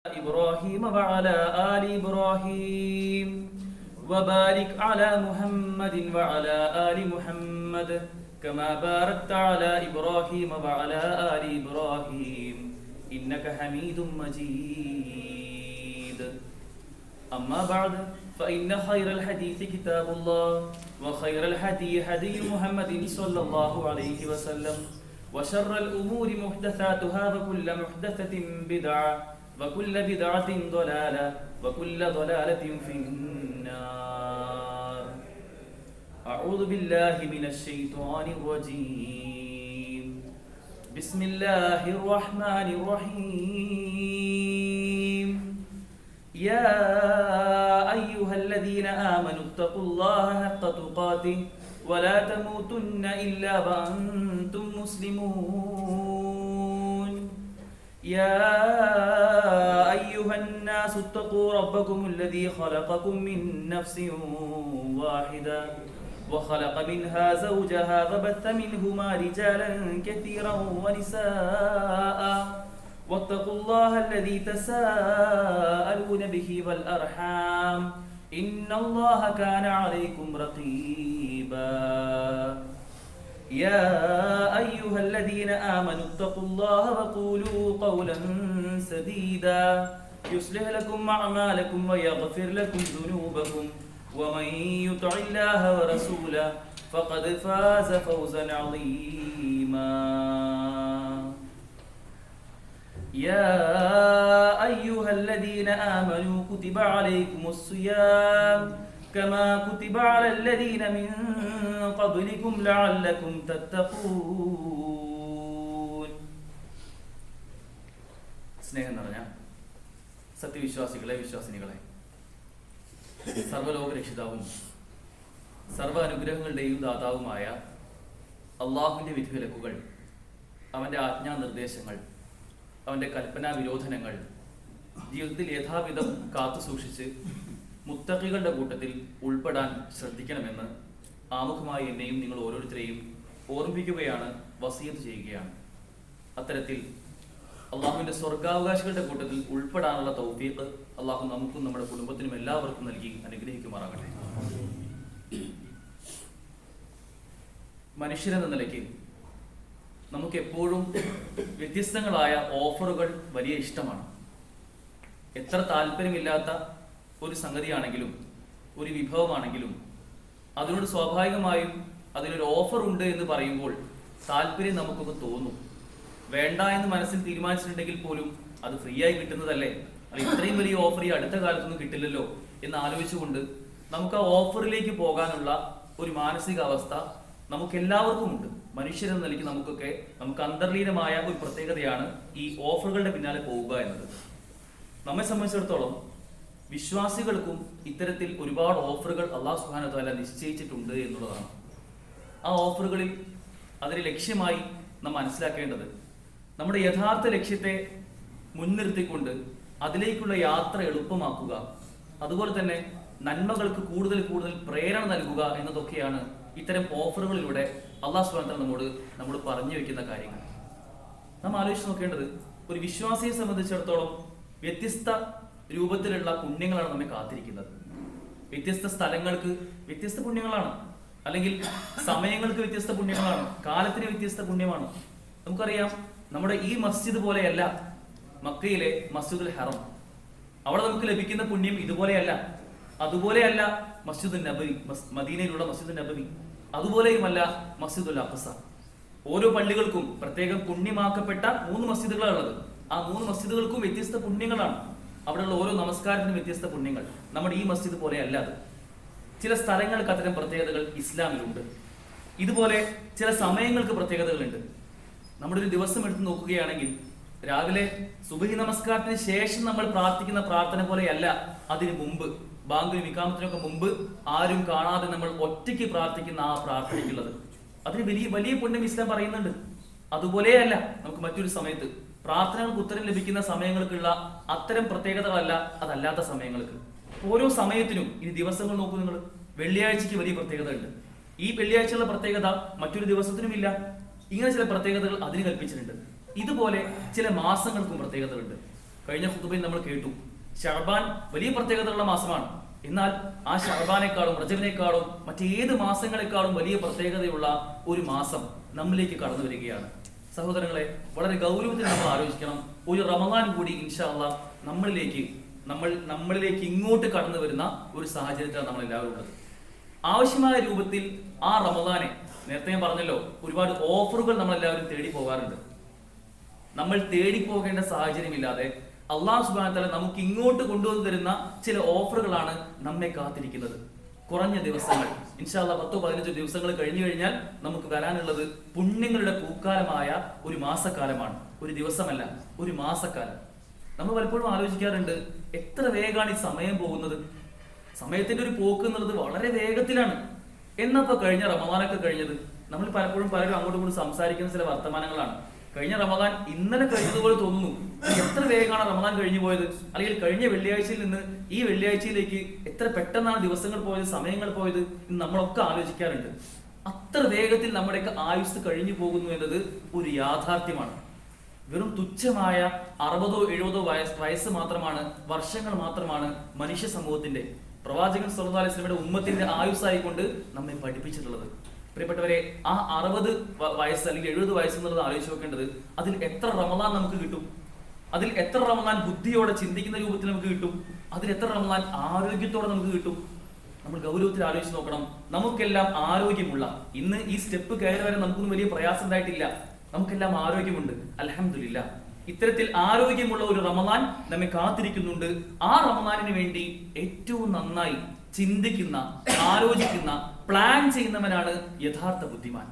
إبراهيم وعلى آل إبراهيم وبارك على محمد وعلى آل محمد كما باركت على إبراهيم وعلى آل إبراهيم إنك حميد مجيد أما بعد فإن خير الحديث كتاب الله وخير الهدي هدي محمد صلى الله عليه وسلم وشر الأمور محدثاتها وكل محدثة بدعة وكل بدعة ضلالة وكل ضلالة في النار أعوذ بالله من الشيطان الرجيم بسم الله الرحمن الرحيم يا أيها الذين آمنوا اتقوا الله حق تقاته ولا تموتن إلا وأنتم مسلمون يا أيها الناس اتقوا ربكم الذي خلقكم من نفس واحدة وخلق منها زوجها وبث منهما رجالا كثيرا ونساء واتقوا الله الذي تساءلون به والأرحام إن الله كان عليكم رقيبا يا أيها الذين آمنوا اتقوا الله وقولوا قولا سديدا يصلح لكم أعمالكم ويغفر لكم ذنوبكم ومن يطع الله ورسوله فقد فاز فوزا عظيما يا أيها الذين آمنوا كتب عليكم الصيام كما كتب على الذين من قبلكم لعلكم تتقون സ്നേഹം നിറഞ്ഞ സത്യവിശ്വാസികളെ വിശ്വാസിനികളെ സർവ്വലോക രക്ഷിതാവും സർവ്വ അനുഗ്രഹങ്ങളുടെയും ദാതാവുമായ അള്ളാഹുവിൻ്റെ വിധിവിലക്കുകൾ, അവൻ്റെ ആജ്ഞാനിർദ്ദേശങ്ങൾ, അവൻ്റെ കൽപ്പനാ വിരോധനങ്ങൾ ജീവിതത്തിൽ യഥാവിധം കാത്തു സൂക്ഷിച്ച് മുത്തഖികളുടെ കൂട്ടത്തിൽ ഉൾപ്പെടാൻ ശ്രദ്ധിക്കണമെന്ന് ആമുഖമായി എന്നെയും നിങ്ങൾ ഓരോരുത്തരെയും ഓർമ്മിപ്പിക്കുകയാണ്, വസിയത്ത് ചെയ്യുകയാണ്. അത്തരത്തിൽ അള്ളാഹുവിൻ്റെ സ്വർഗാവകാശികളുടെ കൂട്ടത്തിൽ ഉൾപ്പെടാനുള്ള തൗഫീഖ് അള്ളാഹു നമുക്കും നമ്മുടെ കുടുംബത്തിനും എല്ലാവർക്കും നൽകി അനുഗ്രഹിക്കുമാറാകട്ടെ. മനുഷ്യരെന്ന നിലയ്ക്ക് നമുക്ക് എപ്പോഴും വ്യത്യസ്തങ്ങളായ ഓഫറുകൾ വലിയ ഇഷ്ടമാണ്. എത്ര താല്പര്യമില്ലാത്ത ഒരു സംഗതിയാണെങ്കിലും ഒരു വിഭവമാണെങ്കിലും അതിനോട് സ്വാഭാവികമായും അതിനൊരു ഓഫർ ഉണ്ട് എന്ന് പറയുമ്പോൾ താല്പര്യം നമുക്കൊക്കെ തോന്നും. വേണ്ട എന്ന് മനസ്സിൽ തീരുമാനിച്ചിട്ടുണ്ടെങ്കിൽ പോലും അത് ഫ്രീ ആയി കിട്ടുന്നതല്ലേ, അത് ഇത്രയും വലിയ ഓഫർ ഈ അടുത്ത കാലത്തൊന്നും കിട്ടില്ലല്ലോ എന്ന് ആലോചിച്ചുകൊണ്ട് നമുക്ക് ആ ഓഫറിലേക്ക് പോകാനുള്ള ഒരു മാനസികാവസ്ഥ നമുക്ക് എല്ലാവർക്കും ഉണ്ട്. മനുഷ്യരെന്ന നിലയ്ക്ക് നമുക്ക് അന്തർലീനമായ ഒരു പ്രത്യേകതയാണ് ഈ ഓഫറുകളുടെ പിന്നാലെ പോവുക എന്നത്. നമ്മെ സംബന്ധിച്ചിടത്തോളം വിശ്വാസികൾക്കും ഇത്തരത്തിൽ ഒരുപാട് ഓഫറുകൾ അല്ലാഹു സുബ്ഹാനഹു വ തആല നിശ്ചയിച്ചിട്ടുണ്ട് എന്നുള്ളതാണ്. ആ ഓഫറുകളിൽ അതിന് ലക്ഷ്യമായി നാം മനസ്സിലാക്കേണ്ടത് നമ്മുടെ യഥാർത്ഥ ലക്ഷ്യത്തെ മുൻനിർത്തിക്കൊണ്ട് അതിലേക്കുള്ള യാത്ര എളുപ്പമാക്കുക, അതുപോലെ തന്നെ നന്മകൾക്ക് കൂടുതൽ കൂടുതൽ പ്രേരണ നൽകുക എന്നതൊക്കെയാണ് ഇത്തരം ഓഫറുകളിലൂടെ അല്ലാഹു സുബ്ഹാനഹു വ തആല നമ്മോട് പറഞ്ഞു വെക്കുന്ന കാര്യങ്ങൾ. നാം ആലോചിച്ച് നോക്കേണ്ടത് ഒരു വിശ്വാസിയെ സംബന്ധിച്ചിടത്തോളം വ്യത്യസ്ത രൂപത്തിലുള്ള പുണ്യങ്ങളാണ് നമ്മെ കാത്തിരിക്കുന്നത്. വ്യത്യസ്ത സ്ഥലങ്ങൾക്ക് വ്യത്യസ്ത പുണ്യങ്ങളാണ്, അല്ലെങ്കിൽ സമയങ്ങൾക്ക് വ്യത്യസ്ത പുണ്യങ്ങളാണ്, കാലത്തിന് വ്യത്യസ്ത പുണ്യമാണ്. നമുക്കറിയാം, നമ്മുടെ ഈ മസ്ജിദ് പോലെയല്ല മക്കയിലെ മസ്ജിദുൽ ഹറം. അവിടെ നമുക്ക് ലഭിക്കുന്ന പുണ്യം ഇതുപോലെയല്ല. അതുപോലെയല്ല മസ്ജിദുൽ നബവി, മദീനയിലുള്ള മസ്ജിദുൽ നബവി. അതുപോലെയുമല്ല മസ്ജിദുൽ അഖ്സ. ഓരോ പള്ളികൾക്കും പ്രത്യേകം പുണ്യമാക്കപ്പെട്ട 3 മസ്ജിദുകളാണുള്ളത്. ആ 3 മസ്ജിദുകൾക്കും വ്യത്യസ്ത പുണ്യങ്ങളാണ്. അവിടെയുള്ള ഓരോ നമസ്കാരത്തിനും വ്യത്യസ്ത പുണ്യങ്ങൾ. നമ്മുടെ ഈ മസ്ജിദ് പോലെ അല്ല അത്. ചില സ്ഥലങ്ങൾക്ക് അത്തരം പ്രത്യേകതകൾ ഇസ്ലാമിലുണ്ട്. ഇതുപോലെ ചില സമയങ്ങൾക്ക് പ്രത്യേകതകളുണ്ട്. നമ്മുടെ ഒരു ദിവസം എടുത്ത് നോക്കുകയാണെങ്കിൽ രാവിലെ സുബഹി നമസ്കാരത്തിന് ശേഷം നമ്മൾ പ്രാർത്ഥിക്കുന്ന പ്രാർത്ഥന പോലെയല്ല അതിന് മുമ്പ്, ബാങ്കിനും ഇഖാമത്തിനൊക്കെ മുമ്പ് ആരും കാണാതെ നമ്മൾ ഒറ്റയ്ക്ക് പ്രാർത്ഥിക്കുന്ന ആ പ്രാർത്ഥനയ്ക്കുള്ളത്. അതിന് വലിയ വലിയ പുണ്യം ഇസ്ലാം പറയുന്നുണ്ട്. അതുപോലെയല്ല നമുക്ക് മറ്റൊരു സമയത്ത് പ്രാർത്ഥനകൾക്ക് ഉത്തരം ലഭിക്കുന്ന സമയങ്ങൾക്കുള്ള അത്തരം പ്രത്യേകതകളല്ല അതല്ലാത്ത സമയങ്ങൾക്ക്. ഓരോ സമയത്തിനും ഇനി ദിവസങ്ങൾ നോക്കൂ നിങ്ങൾ. വെള്ളിയാഴ്ചക്ക് വലിയ പ്രത്യേകത ഉണ്ട്. ഈ വെള്ളിയാഴ്ചയുള്ള പ്രത്യേകത മറ്റൊരു ദിവസത്തിനുമില്ല. ഇങ്ങനെ ചില പ്രത്യേകതകൾ അതിന് കൽപ്പിച്ചിട്ടുണ്ട്. ഇതുപോലെ ചില മാസങ്ങൾക്കും പ്രത്യേകതകളുണ്ട്. കഴിഞ്ഞ ഖുതുബയിൽ നമ്മൾ കേട്ടു, ശഅബാൻ വലിയ പ്രത്യേകതയുള്ള മാസമാണ്. എന്നാൽ ആ ശഅബാനേക്കാളും റജബിനേക്കാളും മറ്റേത് മാസങ്ങളെക്കാളും വലിയ പ്രത്യേകതയുള്ള ഒരു മാസം നമ്മിലേക്ക് കടന്നു വരികയാണ്. സഹോദരങ്ങളെ, വളരെ ഗൗരവത്തിൽ നമ്മൾ ആലോചിക്കണം. ഒരു റമദാൻ കൂടി ഇൻഷാ അല്ലാഹ് നമ്മളിലേക്ക് ഇങ്ങോട്ട് കടന്നു വരുന്ന ഒരു സാഹചര്യത്തിലാണ് നമ്മൾ എല്ലാവരും ഉള്ളത്. ആവശ്യമായ രൂപത്തിൽ ആ റമദാനെ, നേരത്തെ ഞാൻ പറഞ്ഞല്ലോ, ഒരുപാട് ഓഫറുകൾ നമ്മൾ എല്ലാവരും തേടി പോകാറുണ്ട്. നമ്മൾ തേടി പോകേണ്ട സാഹചര്യമില്ലാതെ അല്ലാഹു സുബ്ഹാനഹു വ തആല നമുക്ക് ഇങ്ങോട്ട് കൊണ്ടുവന്നു തരുന്ന ചില ഓഫറുകളാണ് നമ്മെ കാത്തിരിക്കുന്നത്. കുറഞ്ഞ ദിവസങ്ങൾ, ഇൻഷാ അല്ലാഹ് 10-15 ദിവസങ്ങൾ കഴിഞ്ഞു കഴിഞ്ഞാൽ നമുക്ക് വരാനുള്ളത് പുണ്യങ്ങളുടെ പൂക്കാലമായ ഒരു മാസക്കാലമാണ്. ഒരു ദിവസമല്ല, ഒരു മാസക്കാലം. നമ്മൾ പലപ്പോഴും ആലോചിക്കാറുണ്ട്, എത്ര വേഗമാണ് ഈ സമയം പോകുന്നത്. സമയത്തിന്റെ ഒരു പോക്ക് എന്നുള്ളത് വളരെ വേഗത്തിലാണ്. എന്നപ്പോ കഴിഞ്ഞ റമദാനൊക്കെ കഴിഞ്ഞത്? നമ്മൾ പലപ്പോഴും പലരും അങ്ങോട്ടും ഇങ്ങോട്ടും സംസാരിക്കുന്ന ചില വർത്തമാനങ്ങളാണ്. കഴിഞ്ഞ റമദാൻ ഇന്നലെ കഴിഞ്ഞതുപോലെ തോന്നുന്നു. എത്ര വേഗമാണ് റമദാൻ കഴിഞ്ഞു പോയത്, അല്ലെങ്കിൽ കഴിഞ്ഞ വെള്ളിയാഴ്ചയിൽ നിന്ന് ഈ വെള്ളിയാഴ്ചയിലേക്ക് എത്ര പെട്ടെന്നാണ് ദിവസങ്ങൾ പോയത്, സമയങ്ങൾ പോയത് എന്ന് നമ്മളൊക്കെ ആലോചിക്കാറുണ്ട്. അത്ര വേഗത്തിൽ നമ്മുടെയൊക്കെ ആയുസ് കഴിഞ്ഞു പോകുന്നു എന്നത് ഒരു യാഥാർത്ഥ്യമാണ്. വെറും തുച്ഛമായ 60-70 വയസ്സ് മാത്രമാണ്, വർഷങ്ങൾ മാത്രമാണ് മനുഷ്യ സമൂഹത്തിന്റെ, പ്രവാചകൻ സല്ലല്ലാഹു അലൈഹി വസല്ലമയുടെ ഉമ്മത്തിന്റെ ആയുസ്സായിക്കൊണ്ട് നമ്മെ പഠിപ്പിച്ചിട്ടുള്ളത്. പ്രിയപ്പെട്ടവരെ, ആ 60 വയസ്സ് അല്ലെങ്കിൽ 70 വയസ്സ് എന്നുള്ളത് ആലോചിച്ച് നോക്കേണ്ടത്, അതിൽ എത്ര റമദാൻ നമുക്ക് കിട്ടും? അതിൽ എത്ര റമദാൻ ബുദ്ധിയോടെ ചിന്തിക്കുന്ന രൂപത്തിൽ നമുക്ക് കിട്ടും? അതിൽ എത്ര റമദാൻ ആരോഗ്യത്തോടെ നമുക്ക് കിട്ടും? നമ്മൾ ഗൗരവത്തിൽ ആലോചിച്ച് നോക്കണം. നമുക്കെല്ലാം ആരോഗ്യമുള്ള, ഇന്ന് ഈ സ്റ്റെപ്പ് കയറി വരെ നമുക്കൊന്നും വലിയ പ്രയാസം ഉണ്ടായിട്ടില്ല. നമുക്കെല്ലാം ആരോഗ്യമുണ്ട്, അൽഹംദുലില്ലാ. ഇത്തരത്തിൽ ആരോഗ്യമുള്ള ഒരു റമദാൻ നമ്മെ കാത്തിരിക്കുന്നുണ്ട്. ആ റമദാനിന് വേണ്ടി ഏറ്റവും നന്നായി ചിന്തിക്കുന്ന, ആലോചിക്കുന്ന, പ്ലാൻ ചെയ്യുന്നവനാണ് യഥാർത്ഥ ബുദ്ധിമാൻ.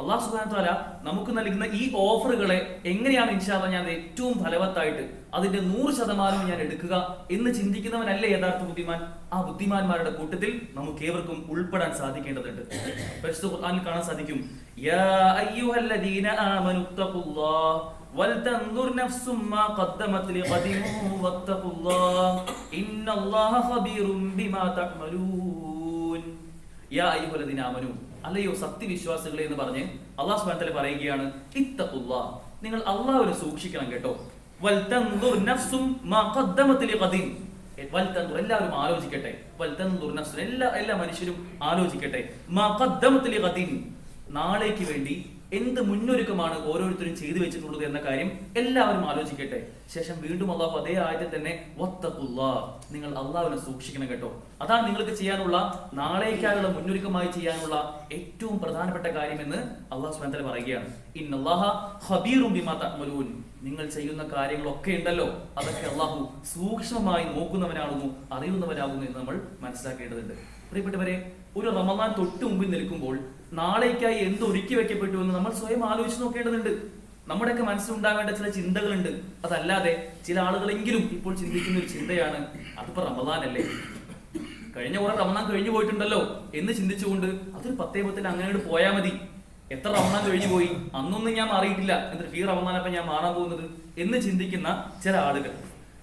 അല്ലാഹു സുബ്ഹാനഹു വ തആല നമുക്ക് നൽകുന്ന ഈ ഓഫറുകളെ എങ്ങനെയാണ് ഇൻഷാ അല്ലാഹ് ഞാൻ ഏറ്റവും ഫലവത്തായിട്ട് അതിന്റെ 100% ഞാൻ എടുക്കുക എന്ന് ചിന്തിക്കുന്നവനല്ലേ യഥാർത്ഥ ബുദ്ധിമാൻ. ആ ബുദ്ധിമാന്മാരുടെ കൂട്ടത്തിൽ നമുക്ക് ഏവർക്കും ഉൾപ്പെടാൻ സാധിക്കേണ്ടതുണ്ട്. പരിശുദ്ധ ഖുർആനിൽ കാണാൻ സാധിക്കും, യാ അയ്യുഹല്ലദീന ആമനു തഖുല്ലാഹ് വൽതൻദുർ നഫ്സും മാ ഖദ്ദമത് ലിഗദിൻ വത്തഖുല്ലാഹ് ഇന്നല്ലാഹ ഖബീറും ബിമാ തഅമലൂൻ. യാ അയ്യുഹല്ലദീന ആമനു, അല്ലയോ സത്യവിശ്വാസികളെ എന്ന് പറഞ്ഞ് അല്ലാഹു സുബ്ഹാനഹു വ തആല പറയുകയാണ്, ഇത്തഖുല്ലാഹ്, നിങ്ങൾ അല്ലാഹുവിനെ സൂക്ഷിക്കണം കേട്ടോ. വൽതൻദുർ നഫ്സും മാ ഖദ്ദമത് ലിഗദിൻ, വൽതൻദുർ, എല്ലാവരും ആലോചിക്കട്ടെ. വൽതൻദുർ നഫ്സുൻ, എല്ലാ മനുഷ്യരും ആലോചിക്കട്ടെ. മാ ഖദ്ദമത് ലിഗദിൻ, നാളേക്ക് വേണ്ടി എന്ത് മുന്നൊരുക്കമാണ് ഓരോരുത്തരും ചെയ്തു വെച്ചിട്ടുള്ളത് എന്ന കാര്യം എല്ലാവരും ആലോചിക്കട്ടെ. ശേഷം വീണ്ടും അല്ലാഹു അതേ ആയത്തിൽ തന്നെ വത്തഖുല്ലാഹ്, നിങ്ങൾ അല്ലാഹുവിനെ സൂക്ഷിക്കണം കേട്ടോ. അതാണ് നിങ്ങൾക്ക് ചെയ്യാനുള്ള, നാളേക്കായുള്ള മുന്നൊരുക്കമായി ചെയ്യാനുള്ള ഏറ്റവും പ്രധാനപ്പെട്ട കാര്യമെന്ന് അല്ലാഹു സുബ്ഹാനഹു വ തആല പറയുകയാണ്. ഇന്നല്ലാഹ ഖബീറും ബിമാ തഅമലൂൻ, നിങ്ങൾ ചെയ്യുന്ന കാര്യങ്ങളൊക്കെ ഉണ്ടല്ലോ, അതൊക്കെ അല്ലാഹു സൂക്ഷ്മമായി നോക്കുന്നവനാകുന്നു, അറിയുന്നവനാകുന്നു എന്ന് നമ്മൾ മനസ്സിലാക്കേണ്ടതുണ്ട്. പ്രിയപ്പെട്ടവരെ, ഒരു റമദാൻ തൊട്ട് മുമ്പിൽ നിൽക്കുമ്പോൾ നാളേക്കായി എന്ത് ഒരുക്കി വെക്കപ്പെട്ടു എന്ന് നമ്മൾ സ്വയം ആലോചിച്ച് നോക്കേണ്ടതുണ്ട്. നമ്മുടെയൊക്കെ മനസ്സിലുണ്ടാവേണ്ട ചില ചിന്തകളുണ്ട്. അതല്ലാതെ ചില ആളുകളെങ്കിലും ഇപ്പോൾ ചിന്തിക്കുന്ന ഒരു ചിന്തയാണ്, അതിപ്പോ റമദാൻ അല്ലേ, കഴിഞ്ഞ കുറെ റമദാൻ കഴിഞ്ഞു പോയിട്ടുണ്ടല്ലോ എന്ന് ചിന്തിച്ചുകൊണ്ട് അതൊരു 10 അങ്ങനെ പോയാൽ മതി. എത്ര റമദാൻ കഴിഞ്ഞു പോയി, അന്നൊന്നും ഞാൻ മാറിയിട്ടില്ല, എന്നിട്ട് ഈ റമദാനപ്പം ഞാൻ മാറാൻ പോകുന്നത് എന്ന് ചിന്തിക്കുന്ന ചില ആളുകൾ.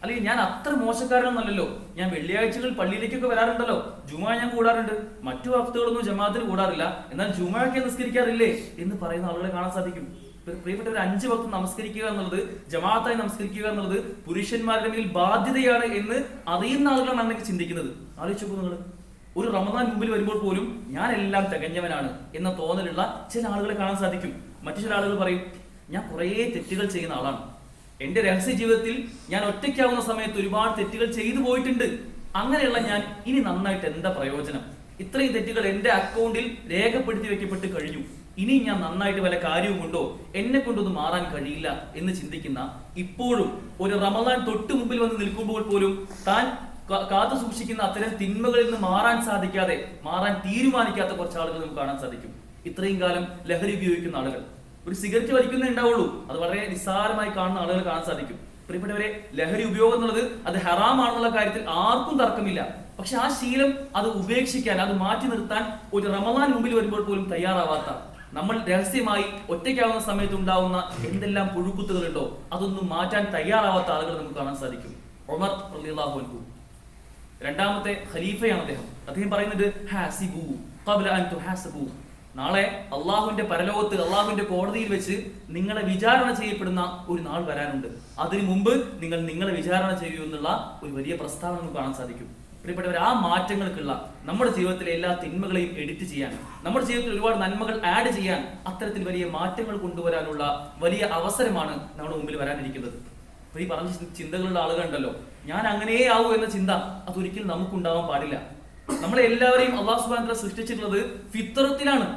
അല്ലെങ്കിൽ ഞാൻ അത്ര മോശക്കാരനൊന്നല്ലല്ലോ, ഞാൻ വെള്ളിയാഴ്ചകളിൽ പള്ളിയിലേക്കൊക്കെ വരാറുണ്ടല്ലോ, ജുമാ ഞാൻ കൂടാറുണ്ട്, മറ്റു വക്തുകളൊന്നും ജമാഅത്തിന് കൂടാറില്ല, എന്നാൽ ജുമായൊക്കെ നിസ്കരിക്കാറില്ലേ എന്ന് പറയുന്ന ആളുകളെ കാണാൻ സാധിക്കും. പ്രിയപ്പെട്ടവർ, 5 വക്ത് നമസ്കരിക്കുക എന്നുള്ളത്, ജമാഅത്തായി നമസ്കരിക്കുക എന്നുള്ളത് പുരുഷന്മാരുടെ മേൽ ബാധ്യതയാണ് എന്ന് അറിയുന്ന ആളുകളാണ് അങ്ങനെ ചിന്തിക്കുന്നത്. ആലോചിച്ചു നിങ്ങൾ, ഒരു റമദാൻ മുമ്പിൽ വരുമ്പോൾ പോലും ഞാൻ എല്ലാം തികഞ്ഞവനാണ് എന്ന തോന്നലുള്ള ചില ആളുകളെ കാണാൻ സാധിക്കും. മറ്റു ചില ആളുകൾ പറയും, ഞാൻ കുറേ തെറ്റുകൾ ചെയ്യുന്ന ആളാണ്, എന്റെ രഹസ്യ ജീവിതത്തിൽ ഞാൻ ഒറ്റയ്ക്കാവുന്ന സമയത്ത് ഒരുപാട് തെറ്റുകൾ ചെയ്തു പോയിട്ടുണ്ട്, അങ്ങനെയുള്ള ഞാൻ ഇനി നന്നായിട്ട് എന്താ പ്രയോജനം, ഇത്രയും തെറ്റുകൾ എന്റെ അക്കൗണ്ടിൽ രേഖപ്പെടുത്തി വെക്കപ്പെട്ട് കഴിഞ്ഞു, ഇനി ഞാൻ നന്നായിട്ട് വല്ല കാര്യവുമുണ്ടോ, എന്നെ കൊണ്ടൊന്നും മാറാൻ കഴിയില്ല എന്ന് ചിന്തിക്കുന്ന, ഇപ്പോഴും ഒരു റമദാൻ തൊട്ട് മുമ്പിൽ വന്ന് നിൽക്കുമ്പോൾ പോലും താൻ കാത്തു സൂക്ഷിക്കുന്ന അത്തരം തിന്മകളിൽ നിന്ന് മാറാൻ സാധിക്കാതെ, മാറാൻ തീരുമാനിക്കാത്ത കുറച്ച് ആളുകൾ നമുക്ക് കാണാൻ സാധിക്കും. ഇത്രയും കാലം ലഹരി ഉപയോഗിക്കുന്ന ആളുകൾ, ഒരു സിഗരറ്റ് വലിക്കുന്നേ ഉണ്ടാവുള്ളൂ, അത് വളരെ നിസ്സാരമായി കാണുന്ന ആളുകൾ കാണാൻ സാധിക്കും. പ്രിയപ്പെട്ടവരെ, ലഹരി ഉപയോഗം എന്നുള്ളത് അത് ഹറാമാണെന്നുള്ള കാര്യത്തിൽ ആർക്കും തർക്കമില്ല. പക്ഷെ ആ ശീലം അത് ഉപേക്ഷിക്കാൻ, അത് മാറ്റി നിർത്താൻ ഒരു റമദാൻ മുമ്പിൽ വരുമ്പോൾ പോലും തയ്യാറാവാത്ത, നമ്മൾ രഹസ്യമായി ഒറ്റയ്ക്കാവുന്ന സമയത്ത് ഉണ്ടാവുന്ന എന്തെല്ലാം പുഴുക്കുത്തുകളുണ്ടോ അതൊന്നും മാറ്റാൻ തയ്യാറാവാത്ത ആളുകൾ നമുക്ക് കാണാൻ സാധിക്കും. ഉമർ റളിയല്ലാഹു അൻഹു, രണ്ടാമത്തെ ഖലീഫയാണ് അദ്ദേഹം പറയുന്നത്, ഹാസിബു ഖബ്ല അൻ തുഹാസബു, നാളെ അള്ളാഹുവിന്റെ പരലോകത്ത് അള്ളാഹുവിന്റെ കോടതിയിൽ വെച്ച് നിങ്ങളെ വിചാരണ ചെയ്യപ്പെടുന്ന ഒരു നാൾ വരാനുണ്ട്. അതിനു മുമ്പ് നിങ്ങൾ നിങ്ങളെ വിചാരണ ചെയ്യൂ എന്നുള്ള ഒരു വലിയ പ്രസ്താവന നമുക്ക് കാണാൻ സാധിക്കും. പ്രിയപ്പെട്ടവർ, ആ മാറ്റങ്ങൾക്കുള്ള നമ്മുടെ ജീവിതത്തിലെ എല്ലാ തിന്മകളെയും എഡിറ്റ് ചെയ്യാൻ, നമ്മുടെ ജീവിതത്തിൽ ഒരുപാട് നന്മകൾ ആഡ് ചെയ്യാൻ, അത്തരത്തിൽ വലിയ മാറ്റങ്ങൾ കൊണ്ടുവരാനുള്ള വലിയ അവസരമാണ് നമ്മുടെ മുമ്പിൽ വരാനിരിക്കുന്നത്. അപ്പൊ ഈ പറഞ്ഞ ചിന്തകളുള്ള ആളുകളുണ്ടല്ലോ, ഞാൻ അങ്ങനെയേ ആവൂ എന്ന ചിന്ത അതൊരിക്കലും നമുക്കുണ്ടാവാൻ പാടില്ല. നമ്മളെ എല്ലാവരെയും അല്ലാഹു സുബ്ഹാനഹു വ തആല സൃഷ്ടിച്ചിട്ടുള്ളത് ഫിത്രത്തിലാണ്,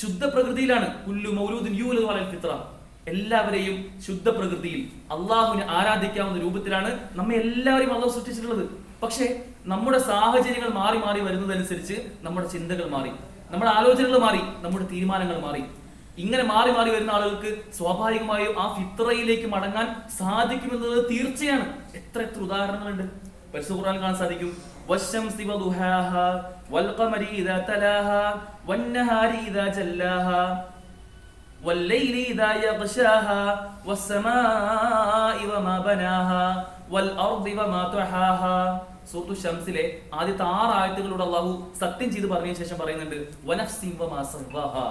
ശുദ്ധ പ്രകൃതിയിലാണ്. കുല്ലു മൗലൂദിൻ യൂലദു അലൽ ഫിത്ര. എല്ലാവരെയും ശുദ്ധ പ്രകൃതിയിൽ അള്ളാഹുവിനെ ആരാധിക്കാവുന്ന രൂപത്തിലാണ് നമ്മെ എല്ലാവരെയും അള്ളാഹു സൃഷ്ടിച്ചിട്ടുള്ളത്. പക്ഷേ നമ്മുടെ സാഹചര്യങ്ങൾ മാറി മാറി വരുന്നതനുസരിച്ച് നമ്മുടെ ചിന്തകൾ മാറി, നമ്മുടെ ആലോചനകൾ മാറി, നമ്മുടെ തീരുമാനങ്ങൾ മാറി. ഇങ്ങനെ മാറി മാറി വരുന്ന ആളുകൾക്ക് സ്വാഭാവികമായും ആ ഫിത്രയിലേക്ക് മടങ്ങാൻ സാധിക്കുമെന്നത് തീർച്ചയാണ്. എത്ര ഉദാഹരണങ്ങളുണ്ട് പരിശുദ്ധ ഖുർആനിൽ കാണാൻ സാധിക്കും. വശംസി വദുഹാഹാ വൽഖമരി ഇദാ തലാഹാ വന്നഹാരി ഇദാ ജല്ലാഹാ വല്ലൈലി ഇദാ യഗ്ശാഹാ വസ്സമാഇ വമാ ബനാഹാ വൽഅർദി വമാ തഹാഹാ. സൂറത്തു ശംസിലെ ആദ്യത്തെ 6 ആയത്തുകളോട് അള്ളാഹു സത്യം ചെയ്ത് പറഞ്ഞതിന് ശേഷം പറയുന്നുണ്ട് വനഫ്സിൻ വമാ സവ്വാഹാ.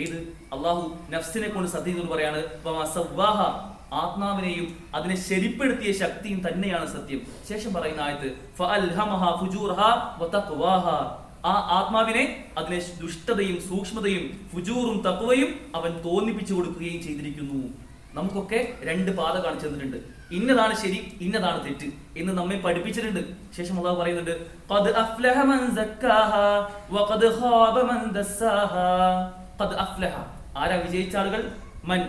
ഏത് അള്ളാഹു നഫ്സിനെ കൊണ്ട് സത്യം ചെയ്ത് പറയാണ് വമാ സവ്വാഹാ, ആത്മാവിനെയും അതിനെ ശരിപ്പെടുത്തിയ ശക്തിയും തന്നെയാണ് സത്യം. ശേഷം പറയുന്ന ആയത്ത് ഫഅൽഹമഹാ ഫുജൂറഹാ വതഖ്വാഹാ, ആ ആത്മാവിനെ അതിനെ ദുഷ്ടതയും സൂക്ഷ്മതയും ഫുജൂറും തഖ്വയും അവൻ തോന്നിപ്പിച്ചു കൊടുക്കുകയും ചെയ്തിരിക്കുന്നു. നമുക്കൊക്കെ 2 പാത കാണിച്ചു തന്നിട്ടുണ്ട്. ഇന്നതാണ് ശരി, ഇന്നതാണ് തെറ്റ് എന്ന് നമ്മെ പഠിപ്പിച്ചിട്ടുണ്ട്. ശേഷം അല്ലാഹു പറയുന്നുണ്ട് ഖദ് അഫ്ലഹ മൻ സക്കാഹാ വഖദ് ഖാബ മൻ ദസ്സാഹാ. ഖദ് അഫ്ലഹ, ആരാ വിജയിച്ച ആളുകൾ? മൻ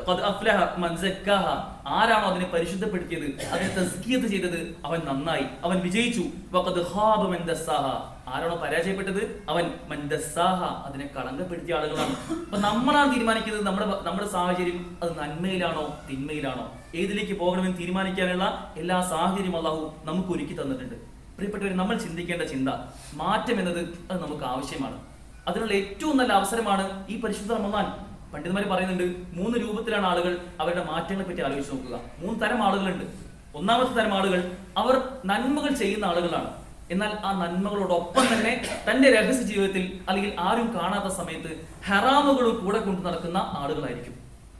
ഖദ് അഫ്ലഹ മൻ സക്കാഹാ, ആരാണോ അതിനെ പരിശുദ്ധപ്പെടുത്തിയത്, അതിനെ തസ്കിയത്ത് ചെയ്തത്, അവൻ നന്നായി, അവൻ വിജയിച്ചു. വഖദ് ഖാബ മൻ ദസ്സാഹാ, ആരാണോ പരാജയപ്പെട്ടത്, അവൻ മൻ ദസ്സാഹാ, അതിനെ കളങ്കപ്പെടുത്തിയ ആളുകളാണ്. അപ്പൊ നമ്മളാണ് തീരുമാനിക്കുന്നത് നമ്മുടെ സാഹചര്യം അത് നന്മയിലാണോ തിന്മയിലാണോ, ഏതിലേക്ക് പോകണമെന്ന് തീരുമാനിക്കാനുള്ള എല്ലാ സാഹചര്യം അല്ലാഹു നമുക്ക് ഒരുക്കി തന്നിട്ടുണ്ട്. പ്രിയപ്പെട്ടവർ, നമ്മൾ ചിന്തിക്കേണ്ട ചിന്ത മാറ്റം എന്നത് അത് നമുക്ക് ആവശ്യമാണ്. അതിനുള്ള ഏറ്റവും നല്ല അവസരമാണ് ഈ പരിശുദ്ധ റമദാൻ. പണ്ഡിതന്മാർ പറയുന്നുണ്ട് 3 രൂപത്തിലാണ് ആളുകൾ അവരുടെ മാറ്റങ്ങളെ പറ്റി ആലോചിച്ച് നോക്കുക. 3 തരം ആളുകളുണ്ട്. ഒന്നാമത്തെ തരം ആളുകൾ അവർ നന്മകൾ ചെയ്യുന്ന ആളുകളാണ്. എന്നാൽ ആ നന്മകളോടൊപ്പം തന്നെ തന്റെ രഹസ്യ ജീവിതത്തിൽ അല്ലെങ്കിൽ ആരും കാണാത്ത സമയത്ത് ഹറാമുകളും കൂടെ കൊണ്ടു നടക്കുന്ന ആളുകളായിരിക്കും.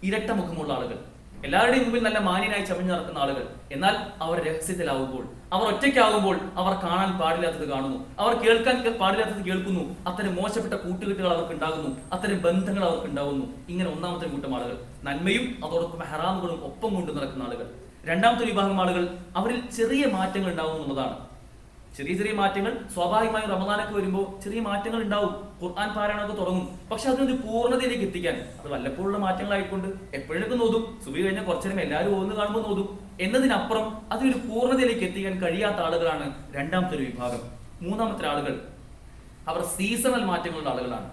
ഇരട്ട മുഖമുള്ള ആളുകൾ, എല്ലാവരുടെയും മുമ്പിൽ നല്ല മാന്യനായി ചമഞ്ഞു നടക്കുന്ന ആളുകൾ. എന്നാൽ അവർ രഹസ്യത്തിലാവുമ്പോൾ, അവർ ഒറ്റയ്ക്കാവുമ്പോൾ അവർ കാണാൻ പാടില്ലാത്തത് കാണുന്നു, അവർ കേൾക്കാൻ പാടില്ലാത്തത് കേൾക്കുന്നു. അത്തരം മോശപ്പെട്ട കൂട്ടുകെട്ടുകൾ അവർക്ക് ഉണ്ടാകുന്നു, അത്തരം ബന്ധങ്ങൾ അവർക്ക് ഉണ്ടാകുന്നു. ഇങ്ങനെ ഒന്നാമത്തെ കൂട്ടം ആളുകൾ, നന്മയും അതോടൊപ്പം ഹറാമുകളും ഒപ്പം കൊണ്ടു നടക്കുന്ന ആളുകൾ. രണ്ടാമത്തെ വിഭാഗം ആളുകൾ, അവരിൽ ചെറിയ മാറ്റങ്ങൾ ഉണ്ടാവും എന്നുള്ളതാണ്. ചെറിയ ചെറിയ മാറ്റങ്ങൾ സ്വാഭാവികമായും റമദാനൊക്കെ വരുമ്പോൾ ചെറിയ മാറ്റങ്ങൾ ഉണ്ടാവും. ഖുർആൻ പാരായണമൊക്കെ തുടങ്ങും. പക്ഷെ അതിനൊരു പൂർണ്ണതയിലേക്ക് എത്തിക്കാൻ, അത് വല്ലപ്പോഴുള്ള മാറ്റങ്ങളായിക്കൊണ്ട് എപ്പോഴൊക്കെ നോതും, സുബഹി കഴിഞ്ഞാൽ കുറച്ചേരം എല്ലാവരും ഒന്ന് കാണുമ്പോൾ നോതും എന്നതിനപ്പുറം അതിനൊരു പൂർണ്ണതയിലേക്ക് എത്തിക്കാൻ കഴിയാത്ത ആളുകളാണ് രണ്ടാമത്തെ ഒരു വിഭാഗം. മൂന്നാമത്തെ ആളുകൾ, അവർ സീസണൽ മാറ്റങ്ങളുടെ ആളുകളാണ്.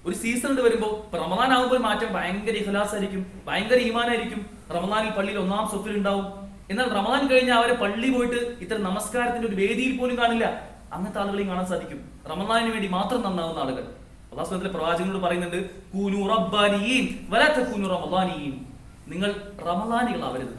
ഒരു സീസൺ വരുമ്പോൾ റമദാൻ ആകുമ്പോൾ മാറ്റം ഭയങ്കര ഇഖ്ലാസ് ആയിരിക്കും, ഭയങ്കര ഈമാനായിരിക്കും. റമദാനിൽ പള്ളിയിൽ 1-ാം സഫിൽ ഉണ്ടാവും. എന്നാൽ റമദാൻ കഴിഞ്ഞാൽ അവരെ പള്ളി പോയിട്ട് ഇത്തരം നമസ്കാരത്തിന്റെ ഒരു വേദിയിൽ പോലും കാണില്ല. അങ്ങനത്തെ ആളുകളെയും കാണാൻ സാധിക്കും. റമദാനിന് വേണ്ടി മാത്രം നന്നാവുന്ന ആളുകൾ. അല്ലാഹു സുബ്ഹാനഹു വ തആല പ്രവാചകനോട് പറയുന്നുണ്ട് കൂനു റബ്ബാനിയീൻ വലാ തകൂനു റമദാനിയീൻ, നിങ്ങൾ റമദാനികളാവരുത്,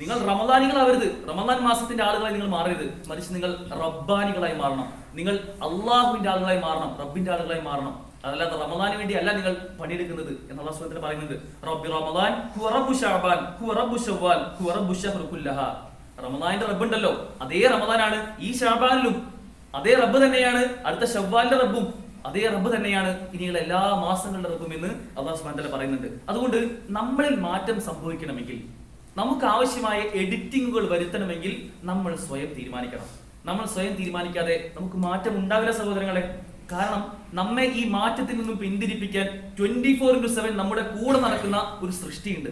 നിങ്ങൾ റമദാനികളാവരുത്, റമദാൻ മാസത്തിന്റെ ആളുകളായി നിങ്ങൾ മാറരുത്, മറിച്ച് നിങ്ങൾ റബ്ബാനികളായി മാറണം, നിങ്ങൾ അള്ളാഹുവിന്റെ ആളുകളായി മാറണം, റബ്ബിന്റെ ആളുകളായി മാറണം. അതല്ലാതെ റമദാന് വേണ്ടി അല്ല നിങ്ങൾ പണിയെടുക്കുന്നത് എന്ന് അല്ലാഹു സുബ്ഹാനഹു വ തആല പറയുന്നുണ്ട്. റബ്ബി റമദാൻ ഹുവ റബ്ബു ശഅബാൻ ഹുവ റബ്ബു ശവ്വാൽ ഹുവ റബ്ബു ശഹ്റു കുല്ലഹാ. റമദാനിന്റെ റബ്ബ് ഉണ്ടല്ലോ, അതേ റമദാനാണ് ഈ ശഅബാനിലും, അതേ റബ്ബ് തന്നെയാണ് അടുത്ത ശവ്വാലിന്റെ റബ്ബും, അതേ റബ്ബ് തന്നെയാണ് ഇനിയുള്ള എല്ലാ മാസങ്ങളുടെ റബ്ബും എന്ന് അല്ലാഹു സുബ്ഹാനഹു വ തആല പറയുന്നുണ്ട്. അതുകൊണ്ട് നമ്മളിൽ മാറ്റം സംഭവിക്കണമെങ്കിൽ, നമുക്ക് ആവശ്യമായ എഡിറ്റിങ്ങുകൾ വരുത്തണമെങ്കിൽ നമ്മൾ സ്വയം തീരുമാനിക്കണം. നമ്മൾ സ്വയം തീരുമാനിക്കാതെ നമുക്ക് മാറ്റം ഉണ്ടാവില്ല സഹോദരങ്ങളെ. കാരണം നമ്മെ ഈ മാറ്റത്തിൽ നിന്നും പിന്തിരിപ്പിക്കാൻ 24/7 നമ്മുടെ കൂടെ നടക്കുന്ന ഒരു സൃഷ്ടിയുണ്ട്.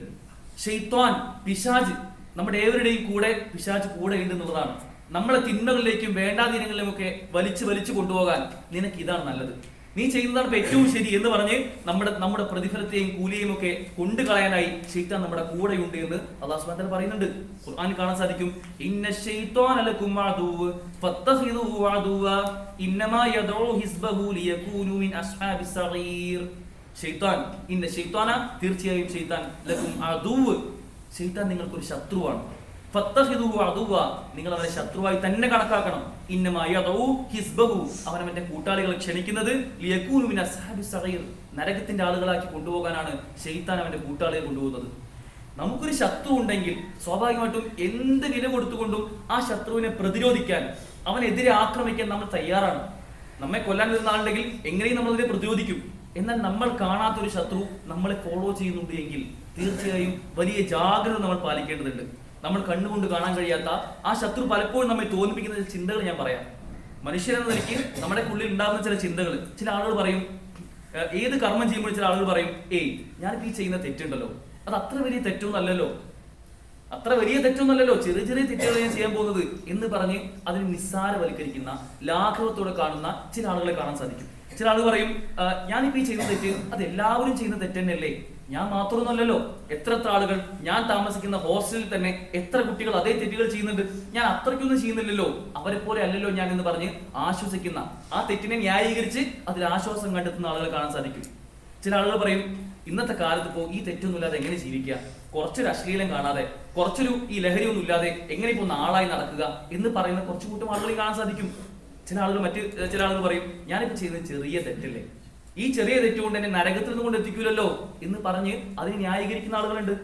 ശൈത്വാൻ, പിശാച്, നമ്മുടെ ഏവരുടെയും കൂടെ പിശാച് കൂടെ ഉണ്ട് എന്നുള്ളതാണ്. നമ്മളെ തിന്മകളിലേക്കും വേണ്ടാതീനങ്ങളിലും ഒക്കെ വലിച്ചു കൊണ്ടുപോകാൻ നിനക്ക് ഇതാണ് നല്ലത്, നീ ചെയ്യുന്നതാണ് ഏറ്റവും ശരി എന്ന് പറഞ്ഞ് നമ്മുടെ പ്രതിഫലത്തെയും കൂലിയെയും ഒക്കെ കൊണ്ടുകളയാനായി ശൈത്താൻ നമ്മുടെ കൂടെയുണ്ട് എന്ന് അല്ലാഹു സുബ്ഹാനഹു വ തആല പറയുന്നുണ്ട്. ഖുർആനിൽ കാണാൻ സാധിക്കും ഇന്ന ശൈത്വാന ലക്കും അദുവ്വ് ഫത്തഖിദൂഹു അദുവ്വ ഇന്നമാ യദഉ ഹിസ്ബഹു ലിയകൂനു മിൻ അസ്ഹാബിസ് സഗീർ. ശൈത്താൻ, ഇന്ന ശൈത്വാന, തീർച്ചയായും ശൈത്താൻ, ലക്കും അദുവ്വ്, ശൈത്താൻ നിങ്ങൾക്കൊരു ശത്രുവാണ്. ഫത്തഖിദുഹു അദുവ, നിങ്ങൾ അവനെ ശത്രുവായി തന്നെ കണക്കാക്കണം. ഇന്നമാ യദഉ ഹിസ്ബഹു, അവൻ അവന്റെ കൂട്ടാളികളെ ക്ഷണിക്കുന്നത് ലിയകൂനു മിൻ അസ്ഹാബിസ് സഗീർ, നരകത്തിന്റെ ആളുകളാക്കി കൊണ്ടുപോകാനാണ് ശൈത്താൻ അവന്റെ കൂട്ടാളികളെ കൊണ്ടുപോകുന്നത്. നമുക്കൊരു ശത്രു ഉണ്ടെങ്കിൽ സ്വാഭാവികമായിട്ടും എന്ത് വില കൊടുത്തുകൊണ്ടും ആ ശത്രുവിനെ പ്രതിരോധിക്കാൻ, അവനെതിരെ ആക്രമിക്കാൻ നമ്മൾ തയ്യാറാണ്. നമ്മെ കൊല്ലാൻ വരുന്ന ആളുണ്ടെങ്കിൽ എങ്ങനെയും നമ്മൾ അതിനെ പ്രതിരോധിക്കും. എന്നാൽ നമ്മൾ കാണാത്തൊരു ശത്രു നമ്മളെ ഫോളോ ചെയ്യുന്നുണ്ട് എങ്കിൽ തീർച്ചയായും വലിയ ജാഗ്രത നമ്മൾ പാലിക്കേണ്ടതുണ്ട്. നമ്മൾ കണ്ണുകൊണ്ട് കാണാൻ കഴിയാത്ത ആ ശത്രു പലപ്പോഴും നമ്മെ തോന്നിപ്പിക്കുന്ന ചിന്തകൾ ഞാൻ പറയാം. മനുഷ്യരെന്ന നിലയ്ക്ക് നമ്മുടെ ഉള്ളിൽ ഉണ്ടാകുന്ന ചില ചിന്തകൾ, ചില ആളുകൾ പറയും, ഏത് കർമ്മം ചെയ്യുമ്പോൾ ചില ആളുകൾ പറയും, ഞാനിപ്പോ ഈ ചെയ്യുന്ന തെറ്റുണ്ടല്ലോ, അത് അത്ര വലിയ തെറ്റൊന്നല്ലല്ലോ, ചെറിയ ചെറിയ തെറ്റുകൾ ഞാൻ ചെയ്യാൻ പോകുന്നത് എന്ന് പറഞ്ഞ് അതിന് നിസ്സാരവൽക്കരിക്കുന്ന, ലാഘവത്തോടെ കാണുന്ന ചില ആളുകളെ കാണാൻ സാധിക്കും. ചില ആളുകൾ പറയും, ഞാനിപ്പോ ഈ ചെയ്യുന്ന തെറ്റ് അത് എല്ലാവരും ചെയ്യുന്ന തെറ്റ് തന്നെയല്ലേ, ഞാൻ മാത്രമൊന്നുമല്ലല്ലോ, എത്ര ആളുകൾ, ഞാൻ താമസിക്കുന്ന ഹോസ്റ്റലിൽ തന്നെ എത്ര കുട്ടികൾ അതേ തെറ്റുകൾ ചെയ്യുന്നുണ്ട്, ഞാൻ അത്രയ്ക്കൊന്നും ചെയ്യുന്നില്ലല്ലോ, അവരെ പോലെ അല്ലല്ലോ ഞാൻ എന്ന് പറഞ്ഞ് ആശ്വസിക്കുന്ന, ആ തെറ്റിനെ ന്യായീകരിച്ച് അതിൽ ആശ്വാസം കണ്ടെത്തുന്ന ആളുകളെ കാണാൻ സാധിക്കും. ചില ആളുകൾ പറയും, ഇന്നത്തെ കാലത്ത് ഇപ്പോ ഈ തെറ്റൊന്നുമില്ലാതെ എങ്ങനെ ജീവിക്കുക, കുറച്ചൊരു അശ്ലീലം കാണാതെ, കുറച്ചൊരു ഈ ലഹരി ഒന്നും ഇല്ലാതെ എങ്ങനെ ഇപ്പോ നാളായി നടക്കുക എന്ന് പറയുന്ന കുറച്ചു കൂട്ടം ആളുകളെ കാണാൻ സാധിക്കും. ചില ആളുകൾ പറയും, ഞാനിപ്പോ ചെയ്യുന്നത് ചെറിയ തെറ്റല്ലേ, ഈ ചെറിയ തെറ്റുകൊണ്ട് എന്നെ നരകത്തിൽ നിന്ന് കൊണ്ട് എത്തിക്കൂലല്ലോ എന്ന് പറഞ്ഞ് അതിന് ന്യായീകരിക്കുന്ന ആളുകളുണ്ട്.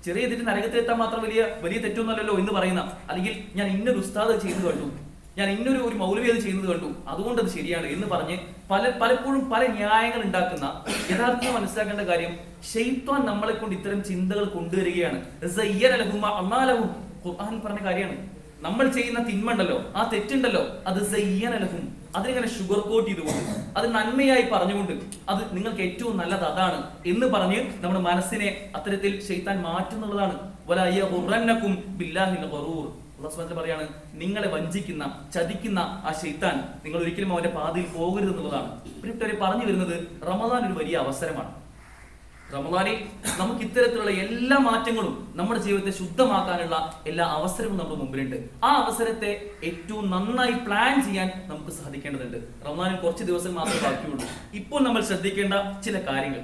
ചെറിയ തെറ്റ് നരകത്തിലെത്താൻ മാത്രം വലിയ തെറ്റൊന്നുമല്ലല്ലോ എന്ന് പറയുന്ന, അല്ലെങ്കിൽ ഞാൻ ഇന്നൊരു ഉസ്താദ് ചെയ്യുന്നത് കണ്ടു, ഞാൻ ഇന്നൊരു മൗലവി അത് ചെയ്യുന്നത് കണ്ടു, അതുകൊണ്ട് അത് ശരിയാണ് എന്ന് പറഞ്ഞ് പലപ്പോഴും പല ന്യായങ്ങൾ ഉണ്ടാക്കുന്ന, യഥാർത്ഥത്തിൽ മനസ്സിലാക്കേണ്ട കാര്യം, ശൈത്വാൻ നമ്മളെ കൊണ്ട് ഇത്തരം ചിന്തകൾ കൊണ്ടുവരികയാണ്. ഖുർആനിൽ പറഞ്ഞ കാര്യമാണ്. നമ്മൾ ചെയ്യുന്ന തിന്മണ്ടല്ലോ, ആ തെറ്റുണ്ടല്ലോ, അത് സയ്യനലഹും, അതിനിങ്ങനെ ഷുഗർ കോട്ട് ചെയ്തുകൊണ്ട്, അത് നന്മയായി പറഞ്ഞുകൊണ്ട്, അത് നിങ്ങൾക്ക് ഏറ്റവും നല്ലത് അതാണ് എന്ന് പറഞ്ഞ് നമ്മുടെ മനസ്സിനെ അത്തരത്തിൽ ശൈത്താൻ മാറ്റുന്നുള്ളതാണ്. വലയഗുറന്നകും ബില്ലാഹിൽ ഗറൂർ, അല്ലാഹു സുബ്ഹാനഹു വ തആല പറയാണ്, നിങ്ങളെ വഞ്ചിക്കുന്ന, ചതിക്കുന്ന ആ ശൈത്താൻ, നിങ്ങൾ ഒരിക്കലും അവന്റെ പാതയിൽ പോകരുത് എന്നുള്ളതാണ്. പ്രിയപ്പെട്ടവരെ, പറഞ്ഞു വരുന്നത്, റമദാൻ ഒരു വലിയ അവസരമാണ്. റമദാനിൽ നമുക്ക് ഇത്തരത്തിലുള്ള എല്ലാ മാറ്റങ്ങളും നമ്മുടെ ജീവിതത്തെ ശുദ്ധമാക്കാനുള്ള എല്ലാ അവസരവും നമ്മുടെ മുമ്പിലുണ്ട്. ആ അവസരത്തെ ഏറ്റവും നന്നായി പ്ലാൻ ചെയ്യാൻ നമുക്ക് സാധിക്കേണ്ടതുണ്ട്. റമദാനിൽ കുറച്ച് ദിവസം മാത്രമേ ബാക്കിയുള്ളൂ. ഇപ്പോൾ നമ്മൾ ശ്രദ്ധിക്കേണ്ട ചില കാര്യങ്ങൾ,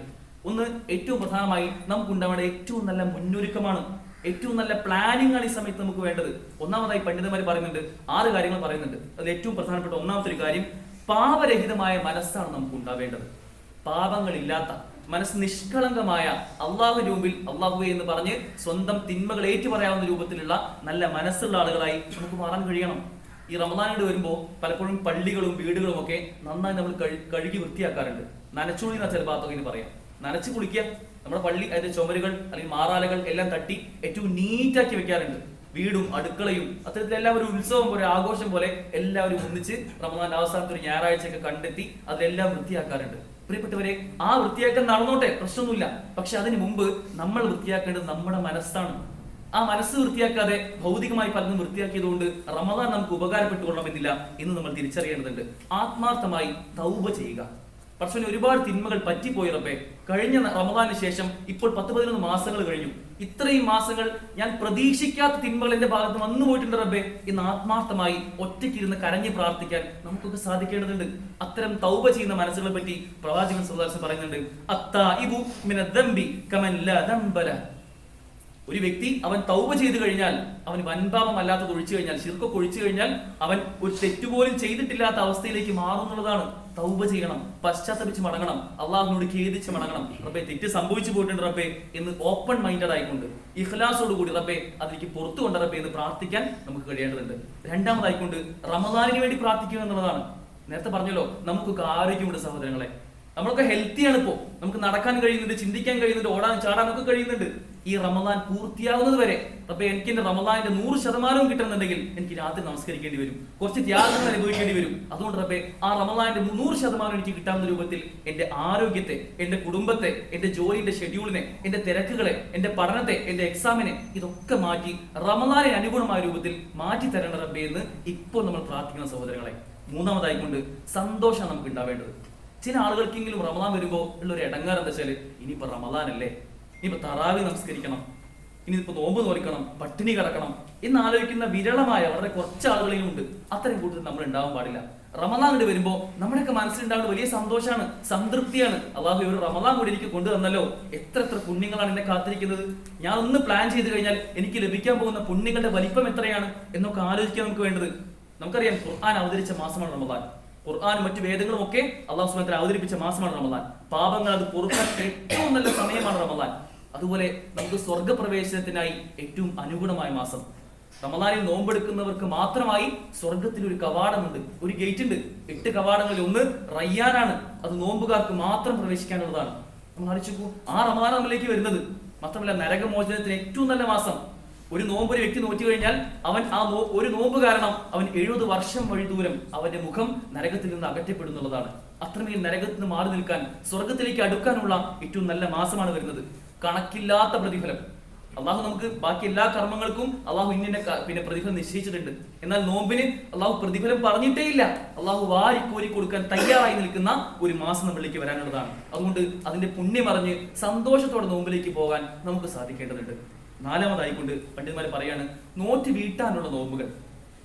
ഒന്ന്, ഏറ്റവും പ്രധാനമായി നമുക്കുണ്ടാവേണ്ട ഏറ്റവും നല്ല മുന്നൊരുക്കമാണ്, ഏറ്റവും നല്ല പ്ലാനിംഗ് ആണ് ഈ സമയത്ത് നമുക്ക് വേണ്ടത്. ഒന്നാമതായി പണ്ഡിതന്മാർ പറയുന്നുണ്ട്, 6 കാര്യങ്ങൾ പറയുന്നുണ്ട്. അതിൽ ഏറ്റവും പ്രധാനപ്പെട്ട ഒന്നാമത്തെ ഒരു കാര്യം, പാപരഹിതമായ മനസ്സാണ് നമുക്ക് ഉണ്ടാവേണ്ടത്. പാപങ്ങളില്ലാത്ത മനസ്സ്, നിഷ്കളങ്കമായ, അള്ളാഹുവിന്റെ മുമ്പിൽ അള്ളാഹുവേ എന്ന് പറഞ്ഞ് സ്വന്തം തിന്മകൾ ഏറ്റുപറയാവുന്ന രൂപത്തിലുള്ള നല്ല മനസ്സുള്ള ആളുകളായി നമുക്ക് മാറാൻ കഴിയണം. ഈ റമദാനോട് വരുമ്പോൾ പലപ്പോഴും പള്ളികളും വീടുകളും ഒക്കെ നന്നായി നമ്മൾ കഴുകി വൃത്തിയാക്കാറുണ്ട്. നനച്ചുകുളി എന്ന ചില ഭാഗത്തൊക്കെ പറയാം, നനച്ചു കുളിക്കുക. നമ്മുടെ പള്ളി, അതിന്റെ ചുമരുകൾ അല്ലെങ്കിൽ മാറാലകൾ എല്ലാം തട്ടി ഏറ്റവും നീറ്റാക്കി വെക്കാറുണ്ട്. വീടും അടുക്കളയും അത്തരത്തിൽ എല്ലാം ഒരു ഉത്സവം പോലെ, ആഘോഷം പോലെ എല്ലാവരും ഒന്നിച്ച് റമദാൻ അവസാനത്തെ ഒരു ഞായറാഴ്ചയൊക്കെ കണ്ടെത്തി അതിലെല്ലാം വൃത്തിയാക്കാറുണ്ട്. പ്രിയപ്പെട്ടവരെ, ആ വൃത്തിയാക്കാൻ നടന്നോട്ടെ, പ്രശ്നമൊന്നുമില്ല. പക്ഷെ അതിനു മുമ്പ് നമ്മൾ വൃത്തിയാക്കേണ്ടത് നമ്മുടെ മനസ്സാണ്. ആ മനസ്സ് വൃത്തിയാക്കാതെ ഭൗതികമായി പലതും വൃത്തിയാക്കിയതുകൊണ്ട് റമദാൻ നമുക്ക് ഉപകാരപ്പെട്ടുകൊള്ളണമെന്നില്ല എന്ന് നമ്മൾ തിരിച്ചറിയേണ്ടതുണ്ട്. ആത്മാർത്ഥമായി തൗബ ചെയ്യുക. പക്ഷേ ഒരുപാട് തിന്മകൾ പറ്റിപ്പോയി റബ്ബേ, കഴിഞ്ഞ റമദാന് ശേഷം ഇപ്പോൾ 10-11 മാസങ്ങൾ കഴിഞ്ഞു, ഇത്രയും മാസങ്ങൾ ഞാൻ പ്രതീക്ഷിക്കാത്ത തിന്മകൾ എന്റെ ഭാഗത്ത് വന്നു പോയിട്ടുണ്ട് റബ്ബേ എന്ന് ആത്മാർത്ഥമായി ഒറ്റയ്ക്കിരുന്ന് കരഞ്ഞ് പ്രാർത്ഥിക്കാൻ നമുക്കൊക്കെ സാധിക്കേണ്ടതുണ്ട്. അത്തരം തൗബ ചെയ്യുന്ന മനസ്സുകളെ പറ്റി പ്രവാചകൻ സല്ലല്ലാഹു അലൈഹി വസല്ലം പറയുന്നുണ്ട്, അത്താഇബു മിനദ്ദംബി കമൻ ലാ ദംബ ലഹു. ഒരു വ്യക്തി അവൻ തൗബ ചെയ്തു കഴിഞ്ഞാൽ, അവൻ വൻപാപം അല്ലാത്തത് ഒഴിച്ചു കഴിഞ്ഞാൽ, ശിർക്കൊക്കെ ഒഴിച്ചു കഴിഞ്ഞാൽ, അവൻ ഒരു തെറ്റുപോലും ചെയ്തിട്ടില്ലാത്ത അവസ്ഥയിലേക്ക് മാറുന്നുള്ളതാണ്. തൗബ ചെയ്യണം, പശ്ചാത്തപിച്ച് മടങ്ങണം, അള്ളാഹുവിനോട് ഖേദിച്ച് മടങ്ങണം. റബ്ബേ, തെറ്റ് സംഭവിച്ചു പോയിട്ടുണ്ട് റബ്ബേ എന്ന് ഓപ്പൺ മൈൻഡഡ് ആയിക്കൊണ്ട്, ഇഖ്ലാസോട് കൂടി റബ്ബേ അതിലേക്ക് പുറത്തു കൊണ്ട് റബ്ബേ എന്ന് പ്രാർത്ഥിക്കാൻ നമുക്ക് കഴിയേണ്ടതുണ്ട്. രണ്ടാമതായിക്കൊണ്ട് റമദാനിന് വേണ്ടി പ്രാർത്ഥിക്കുക എന്നുള്ളതാണ്. നേരത്തെ പറഞ്ഞല്ലോ, നമുക്കൊക്കെ ആരോഗ്യമുണ്ട് സഹോദരങ്ങളെ, നമ്മളൊക്കെ ഹെൽത്തിയാണ്. ഇപ്പോ നമുക്ക് നടക്കാൻ കഴിയുന്നുണ്ട്, ചിന്തിക്കാൻ കഴിയുന്നുണ്ട്, ഓടാൻ ചാടാനൊക്കെ കഴിയുന്നുണ്ട്. ഈ റമദാൻ പൂർത്തിയാവുന്നത് വരെ റബ്ബേ എനിക്ക് എന്റെ റമദാനിന്റെ 100% കിട്ടുന്നുണ്ടെങ്കിൽ എനിക്ക് രാത്രി നമസ്കരിക്കേണ്ടി വരും, കുറച്ച് ത്യാഗങ്ങൾ അനുഭവിക്കേണ്ടി വരും. അതുകൊണ്ട് റബ്ബേ, ആ റമദാനിന്റെ 100% എനിക്ക് കിട്ടാവുന്ന രൂപത്തിൽ എന്റെ ആരോഗ്യത്തെ, എന്റെ കുടുംബത്തെ, എന്റെ ജോലിയുടെ ഷെഡ്യൂളിനെ, എന്റെ തിരക്കുകളെ, എന്റെ പഠനത്തെ, എന്റെ എക്സാമിനെ, ഇതൊക്കെ മാറ്റി റമദാനിന് അനുഗുണമായ രൂപത്തിൽ മാറ്റി തരണം റബ്ബേ എന്ന് ഇപ്പോൾ നമ്മൾ പ്രാർത്ഥിക്കുന്ന സഹോദരങ്ങളെ. മൂന്നാമതായിക്കൊണ്ട് സന്തോഷം നമുക്ക് ഉണ്ടാവേണ്ടത്. ചില ആളുകൾക്കെങ്കിലും റമദാൻ വരുമ്പോൾ ഉള്ളൊരു ഇടങ്ങാറ് എന്താ വെച്ചാല്, ഇനിയിപ്പോ റമദാനല്ലേ, ഇനിയിപ്പോ തറാവി നമസ്കരിക്കണം, ഇനിയിപ്പോ നോമ്പ് നോക്കണം, പട്ടിണി കിടക്കണം എന്ന് ആലോചിക്കുന്ന വിരളമായ വളരെ കുറച്ച് ആളുകളെയും ഉണ്ട്. അത്തരം കൂട്ടത്തിൽ നമ്മൾ ഉണ്ടാവാൻ പാടില്ല. റമദാൻ കൂടി വരുമ്പോൾ നമ്മുടെയൊക്കെ മനസ്സിലുണ്ടാകുന്ന വലിയ സന്തോഷമാണ്, സംതൃപ്തിയാണ്. അള്ളാഹു ഒരു റമദാൻ കൂടി എനിക്ക് കൊണ്ടുവന്നല്ലോ, എത്ര എത്ര പുണ്യങ്ങളാണ് എന്നെ കാത്തിരിക്കുന്നത്. ഞാൻ ഒന്ന് പ്ലാൻ ചെയ്ത് കഴിഞ്ഞാൽ എനിക്ക് ലഭിക്കാൻ പോകുന്ന പുണ്യങ്ങളുടെ വലിപ്പം എത്രയാണ് എന്നൊക്കെ ആലോചിക്കാൻ നമുക്ക് വേണ്ടത്. നമുക്കറിയാം, ഖുർആൻ അവതരിച്ച മാസമാണ് റമദാൻ. ഖുർആനും മറ്റു വേദങ്ങളും ഒക്കെ അള്ളാഹു സുബ്ഹാനഹു വ തആല അവതരിപ്പിച്ച മാസമാണ് റമദാൻ. പാപങ്ങൾ അത് പൊറുക്കാൻ ഏറ്റവും നല്ല സമയമാണ് റമദാൻ. അതുപോലെ നമുക്ക് സ്വർഗപ്രവേശനത്തിനായി ഏറ്റവും അനുഗുണമായ മാസം റമദാനിൽ. നോമ്പെടുക്കുന്നവർക്ക് മാത്രമായി സ്വർഗത്തിൽ ഒരു കവാടമുണ്ട്, ഒരു ഗേറ്റ് ഉണ്ട്. 8 കവാടങ്ങളിൽ ഒന്ന് റയ്യാനാണ്, അത് നോമ്പുകാർക്ക് മാത്രം പ്രവേശിക്കാനുള്ളതാണ്. നമ്മൾ ആലോചിച്ചു, ആ റമദാൻ നമ്മളിലേക്ക് വരുന്നത്. മാത്രമല്ല, നരകമോചനത്തിന് ഏറ്റവും നല്ല മാസം. ഒരു നോമ്പ് ഒരു വ്യക്തി നോറ്റി കഴിഞ്ഞാൽ അവൻ ഒരു നോമ്പ് കാരണം അവൻ 70 വർഷം വഴി ദൂരം അവന്റെ മുഖം നരകത്തിൽ നിന്ന് അകറ്റപ്പെടുന്നുള്ളതാണ്. അത്രമേൽ നരകത്തിൽ നിന്ന് മാറി നിൽക്കാൻ, സ്വർഗത്തിലേക്ക് അടുക്കാനുള്ള ഏറ്റവും നല്ല മാസമാണ് വരുന്നത്. കണക്കില്ലാത്ത പ്രതിഫലം. അള്ളാഹു നമുക്ക് ബാക്കി എല്ലാ കർമ്മങ്ങൾക്കും അള്ളാഹു പിന്നെ പ്രതിഫലം നിശ്ചയിച്ചിട്ടുണ്ട്. എന്നാൽ നോമ്പിന് അള്ളാഹു പ്രതിഫലം പറഞ്ഞിട്ടേ ഇല്ല. അള്ളാഹു വാരിക്കോരി കൊടുക്കാൻ തയ്യാറായി നിൽക്കുന്ന ഒരു മാസം നമ്മളിലേക്ക് വരാനുള്ളതാണ്. അതുകൊണ്ട് അതിന്റെ പുണ്യമറിഞ്ഞ് സന്തോഷത്തോടെ നോമ്പിലേക്ക് പോകാൻ നമുക്ക് സാധിക്കേണ്ടതുണ്ട്. 4-മതായിക്കൊണ്ട് പണ്ഡിതന്മാർ പറയാണ്, നോറ്റ് വീട്ടാനുള്ള നോമ്പുകൾ.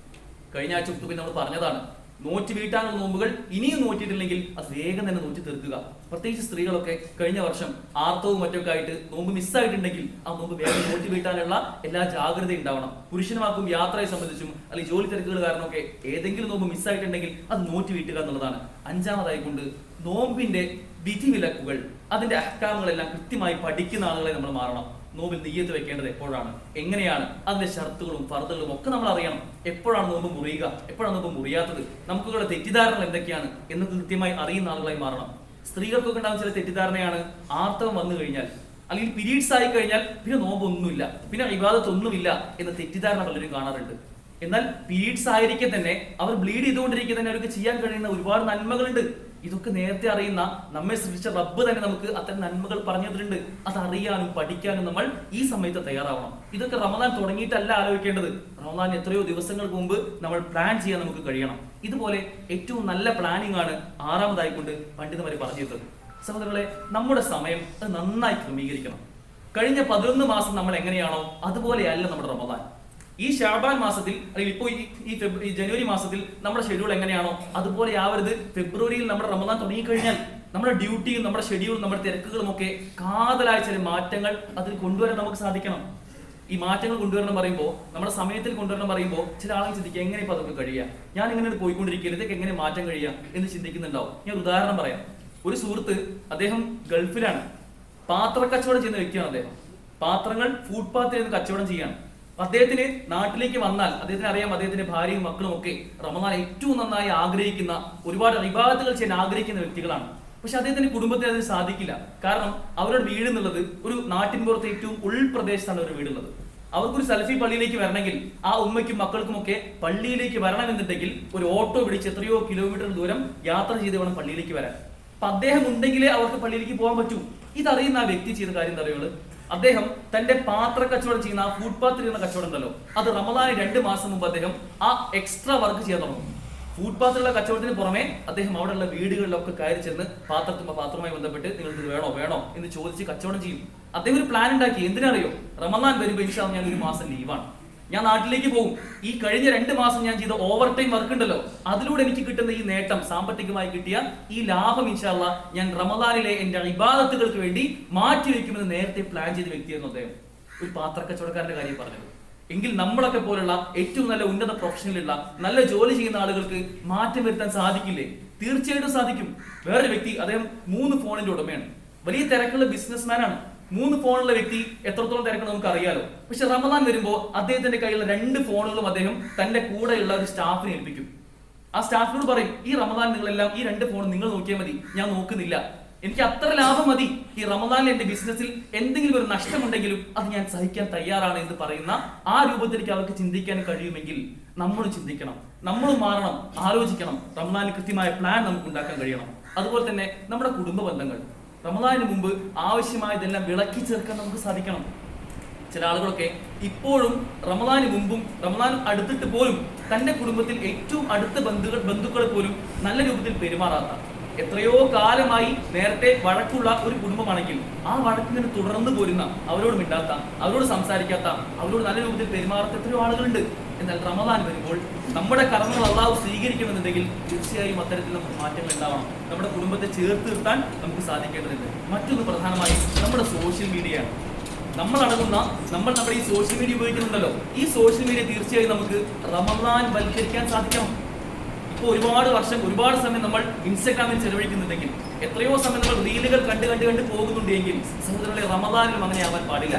കഴിഞ്ഞ ആഴ്ച നമ്മൾ പറഞ്ഞതാണ്, നോറ്റ് വീട്ടാനുള്ള നോമ്പുകൾ ഇനിയും നോറ്റിട്ടില്ലെങ്കിൽ അത് വേഗം തന്നെ നോറ്റി തീർക്കുക. പ്രത്യേകിച്ച് സ്ത്രീകളൊക്കെ കഴിഞ്ഞ വർഷം ആർത്തവും മറ്റൊക്കെ ആയിട്ട് നോമ്പ് മിസ്സായിട്ടുണ്ടെങ്കിൽ ആ നോമ്പ് വേഗം നോറ്റി വീട്ടാനുള്ള എല്ലാ ജാഗ്രതയും ഉണ്ടാവണം. പുരുഷന്മാർക്കും യാത്രയെ സംബന്ധിച്ചും അല്ലെങ്കിൽ ജോലി തിരക്കുകൾ കാരണമൊക്കെ ഏതെങ്കിലും നോമ്പ് മിസ്സായിട്ടുണ്ടെങ്കിൽ അത് നോറ്റി വീട്ടുക എന്നുള്ളതാണ്. 5-മതായിക്കൊണ്ട് നോമ്പിന്റെ വിധിവിലക്കുകൾ, അതിന്റെ അഹ്കാമുകളെല്ലാം കൃത്യമായി പഠിക്കുന്ന ആളുകളെ നമ്മൾ മാറണം. നോമ്പിൽ നിയ്യത്ത് വെക്കേണ്ടത് എപ്പോഴാണ്, എങ്ങനെയാണ്, അതിന്റെ ഷർത്തുകളും ഫർദുകളും ഒക്കെ നമ്മൾ അറിയണം. എപ്പോഴാണ് നോമ്പ് മുറിയുക, എപ്പോഴാണ് നോമ്പ് മുറിയാത്തത്, നമുക്കുള്ള തെറ്റിദ്ധാരണകൾ എന്തൊക്കെയാണ് എന്ന് കൃത്യമായി അറിയുന്ന ആളുകളായി മാറണം. സ്ത്രീകൾക്കൊക്കെ ഉണ്ടാകുന്ന ചില തെറ്റിദ്ധാരണയാണ്, ആർത്തവം വന്നു കഴിഞ്ഞാൽ അല്ലെങ്കിൽ പീരീഡ്സ് ആയി കഴിഞ്ഞാൽ പിന്നെ നോമ്പൊന്നുമില്ല, പിന്നെ ഇബാദത്തൊന്നുമില്ല എന്ന തെറ്റിദ്ധാരണ പലരും കാണാറുണ്ട്. എന്നാൽ പീരീഡ്സ് ആയിരിക്കെ തന്നെ അവർ ബ്ലീഡ് ചെയ്തുകൊണ്ടിരിക്കെ തന്നെ അവർക്ക് ചെയ്യാൻ കഴിയുന്ന ഒരുപാട് നന്മകളുണ്ട്. ഇതൊക്കെ നേരത്തെ അറിയുന്ന നമ്മെ സൃഷ്ടിച്ച റബ്ബ് തന്നെ നമുക്ക് അത്തരം നന്മകൾ പറഞ്ഞു തന്നിട്ടുണ്ട്. അത് അറിയാനും പഠിക്കാനും നമ്മൾ ഈ സമയത്ത് തയ്യാറാവണം. ഇതൊക്കെ റമദാൻ തുടങ്ങിയിട്ടല്ല ആലോചിക്കേണ്ടത്. റമദാൻ എത്രയോ ദിവസങ്ങൾക്ക് മുമ്പ് നമ്മൾ പ്ലാൻ ചെയ്യാൻ നമുക്ക് കഴിയണം. ഇതുപോലെ ഏറ്റവും നല്ല പ്ലാനിംഗ് ആണ് 6-മതായിക്കൊണ്ട് പണ്ഡിതന്മാർ പറഞ്ഞിട്ടുള്ളത്. സഹോദരങ്ങളെ, നമ്മുടെ സമയം അത് നന്നായി ക്രമീകരിക്കണം. കഴിഞ്ഞ 11 മാസം നമ്മൾ എങ്ങനെയാണോ അതുപോലെയല്ല നമ്മുടെ റമദാൻ. ഈ ഷാബാൻ മാസത്തിൽ അല്ലെങ്കിൽ ഇപ്പോൾ ഈ ജനുവരി മാസത്തിൽ നമ്മുടെ ഷെഡ്യൂൾ എങ്ങനെയാണോ അതുപോലെ ആവരുത്. ഫെബ്രുവരിയിൽ നമ്മുടെ റമദാൻ തുടങ്ങിക്കഴിഞ്ഞാൽ നമ്മുടെ ഡ്യൂട്ടിയും നമ്മുടെ ഷെഡ്യൂളും നമ്മുടെ തിരക്കുകളും ഒക്കെ കാതലായ ചില മാറ്റങ്ങൾ അതിൽ കൊണ്ടുവരാൻ നമുക്ക് സാധിക്കണം. ഈ മാറ്റങ്ങൾ കൊണ്ടുവരണം പറയുമ്പോൾ, നമ്മുടെ സമയത്തിൽ കൊണ്ടുവരണം പറയുമ്പോൾ ചില ആളുകൾ ചിന്തിക്കുക, എങ്ങനെ ഇപ്പൊ അതൊക്കെ കഴിയുക, ഞാൻ ഇങ്ങനെ പോയിക്കൊണ്ടിരിക്കുക, ഇതൊക്കെ എങ്ങനെ മാറ്റം കഴിയുക എന്ന് ചിന്തിക്കുന്നുണ്ടാവും. ഞാൻ ഉദാഹരണം പറയാം. ഒരു സുഹൃത്ത്, അദ്ദേഹം ഗൾഫിലാണ്, പാത്ര കച്ചവടം ചെയ്യുന്ന വ്യക്തിയാണ്. അദ്ദേഹം പാത്രങ്ങൾ ഫുട്പാത്തിൽ നിന്ന് കച്ചവടം ചെയ്യാണ്. അദ്ദേഹത്തിന് നാട്ടിലേക്ക് വന്നാൽ അദ്ദേഹത്തിന് അറിയാം, അദ്ദേഹത്തിന്റെ ഭാര്യയും മക്കളും ഒക്കെ റമദാൻ ഏറ്റവും നന്നായി ആഗ്രഹിക്കുന്ന, ഒരുപാട് ഇബാദത്തുകൾ ചെയ്യാൻ ആഗ്രഹിക്കുന്ന വ്യക്തികളാണ്. പക്ഷെ അദ്ദേഹത്തിന്റെ കുടുംബത്തിന് അതിന് സാധിക്കില്ല. കാരണം അവരുടെ വീട് എന്നുള്ളത് ഒരു നാട്ടിൻ പുറത്ത് ഏറ്റവും ഉൾപ്രദേശത്താണ് ഒരു വീടുള്ളത്. അവർക്കൊരു സലഫി പള്ളിയിലേക്ക് വരണമെങ്കിൽ ആ ഉമ്മയ്ക്കും മക്കൾക്കും ഒക്കെ പള്ളിയിലേക്ക് വരണമെന്നുണ്ടെങ്കിൽ ഒരു ഓട്ടോ പിടിച്ച് എത്രയോ കിലോമീറ്റർ ദൂരം യാത്ര ചെയ്ത് വേണം പള്ളിയിലേക്ക് വരാൻ. അപ്പൊ അദ്ദേഹം ഉണ്ടെങ്കിലേ അവർക്ക് പള്ളിയിലേക്ക് പോകാൻ പറ്റൂ. ഇതറിയുന്ന ആ വ്യക്തി ചെയ്ത കാര്യം എന്താ അറിയുള്ളൂ, അദ്ദേഹം തന്റെ പാത്ര കച്ചവടം ചെയ്യുന്ന ആ ഫുട്പാത്തിൽ ഇരുന്ന കച്ചവടം ഉണ്ടല്ലോ, അത് റമദാന് 2 മാസം മുമ്പ് അദ്ദേഹം ആ എക്സ്ട്രാ വർക്ക് ചെയ്യാൻ തുടങ്ങും. ഫുട്പാത്തിലുള്ള കച്ചവടത്തിന് പുറമെ അദ്ദേഹം അവിടെയുള്ള വീടുകളിലൊക്കെ കയറി ചെന്ന് പാത്രവുമായി ബന്ധപ്പെട്ട് നിങ്ങൾക്ക് ഇത് വേണോ എന്ന് ചോദിച്ച് കച്ചവടം ചെയ്യും. അദ്ദേഹം ഒരു പ്ലാൻ ഉണ്ടാക്കി. എന്തിനറിയോ, റമദാൻ വരുമ്പോൾ ഇൻഷാ അല്ലാഹ് ഞാൻ 1 മാസം ലീവാണ്, ഞാൻ നാട്ടിലേക്ക് പോകും. ഈ കഴിഞ്ഞ 2 മാസം ഞാൻ ചെയ്ത ഓവർ ടൈം വർക്ക് ഉണ്ടല്ലോ, അതിലൂടെ എനിക്ക് കിട്ടുന്ന ഈ നേട്ടം, സാമ്പത്തികമായി കിട്ടിയ ഈ ലാഭം ഇൻഷാ അല്ലാഹ് ഞാൻ റമദാനിലെ എന്റെ ഇബാദത്തുകൾക്ക് വേണ്ടി മാറ്റിവെക്കുമെന്ന് നേരത്തെ പ്ലാൻ ചെയ്ത വ്യക്തിയായിരുന്നു അദ്ദേഹം. ഒരു പാത്ര കച്ചവടക്കാരന്റെ കാര്യം പറഞ്ഞത്. എങ്കിൽ നമ്മളൊക്കെ പോലുള്ള ഏറ്റവും നല്ല ഉന്നത പ്രൊഫഷനിലുള്ള നല്ല ജോലി ചെയ്യുന്ന ആളുകൾക്ക് മാറ്റം വരുത്താൻ സാധിക്കില്ലേ? തീർച്ചയായിട്ടും സാധിക്കും. വേറൊരു വ്യക്തി, അദ്ദേഹം 3 ഫോണിന്റെ ഉടമയാണ്, വലിയ തിരക്കുള്ള ബിസിനസ്മാനാണ്. 3 ഫോണുള്ള വ്യക്തി എത്രത്തോളം തിരക്കണം നമുക്ക് അറിയാലോ. പക്ഷെ റമദാൻ വരുമ്പോൾ അദ്ദേഹത്തിന്റെ കയ്യിലുള്ള 2 ഫോണുകളും അദ്ദേഹം തന്റെ കൂടെയുള്ള ഒരു സ്റ്റാഫിനെ ഏൽപ്പിക്കും. ആ സ്റ്റാഫിനോട് പറയും, ഈ റമദാൻ നിങ്ങളെല്ലാം ഈ 2 ഫോൺ നിങ്ങൾ നോക്കിയാൽ മതി, ഞാൻ നോക്കുന്നില്ല, എനിക്ക് അത്ര ലാഭം മതി. ഈ റമദാനിൽ എന്റെ ബിസിനസ്സിൽ എന്തെങ്കിലും ഒരു നഷ്ടമുണ്ടെങ്കിലും അത് ഞാൻ സഹിക്കാൻ തയ്യാറാണ് എന്ന് പറയുന്ന ആ രൂപത്തിലേക്ക് അവർക്ക് ചിന്തിക്കാൻ കഴിയുമെങ്കിൽ നമ്മളും ചിന്തിക്കണം, നമ്മളും മാറണം, ആലോചിക്കണം. റമദാനിൽ കൃത്യമായ പ്ലാൻ നമുക്ക് ഉണ്ടാക്കാൻ കഴിയണം. അതുപോലെ തന്നെ നമ്മുടെ കുടുംബ ബന്ധങ്ങൾ, റമദാനിന് മുമ്പ് ആവശ്യമായതെല്ലാം വിളക്കി ചേർക്കാൻ നമുക്ക് സാധിക്കണം. ചില ആളുകളൊക്കെ ഇപ്പോഴും റമദാന് മുമ്പും റമദാൻ അടുത്തിട്ട് പോലും തന്റെ കുടുംബത്തിൽ ഏറ്റവും അടുത്ത ബന്ധുക്കളെ പോലും നല്ല രൂപത്തിൽ പെരുമാറാത്ത, എത്രയോ കാലമായി നേരത്തെ വഴക്കുള്ള ഒരു കുടുംബമാണെങ്കിൽ ആ വഴക്കിങ്ങനെ തുടർന്നു പോരുന്ന, അവരോട് മിണ്ടാത്ത, അവരോട് സംസാരിക്കാത്ത, അവരോട് നല്ല രൂപത്തിൽ പെരുമാറാത്ത എത്രയോ ആളുകളുണ്ട്. എന്നാൽ റമദാൻ വരുമ്പോൾ നമ്മുടെ കർമ്മങ്ങൾ അള്ളാഹു സ്വീകരിക്കണമെന്നുണ്ടെങ്കിൽ തീർച്ചയായും അത്തരത്തിലുള്ള മാറ്റങ്ങൾ ഉണ്ടാവണം. നമ്മുടെ കുടുംബത്തെ ചേർത്ത് നിർത്താൻ നമുക്ക് സാധിക്കേണ്ടതുണ്ട്. മറ്റൊന്ന് പ്രധാനമായി നമ്മുടെ സോഷ്യൽ മീഡിയയാണ്. നമ്മുടെ ഈ സോഷ്യൽ മീഡിയ ഉപയോഗിക്കുന്നുണ്ടല്ലോ, ഈ സോഷ്യൽ മീഡിയ തീർച്ചയായും നമുക്ക് റമദാൻ വൽക്കരിക്കാൻ സാധിക്കണം. ഇപ്പോൾ ഒരുപാട് സമയം നമ്മൾ ഇൻസ്റ്റാഗ്രാമിൽ ചെലവഴിക്കുന്നുണ്ടെങ്കിൽ, എത്രയോ സമയം നമ്മൾ റീലുകൾ കണ്ട് പോകുന്നുണ്ടെങ്കിൽ സഹോദരങ്ങളെ, റമദാനിലും അങ്ങനെ ആവാൻ പാടില്ല.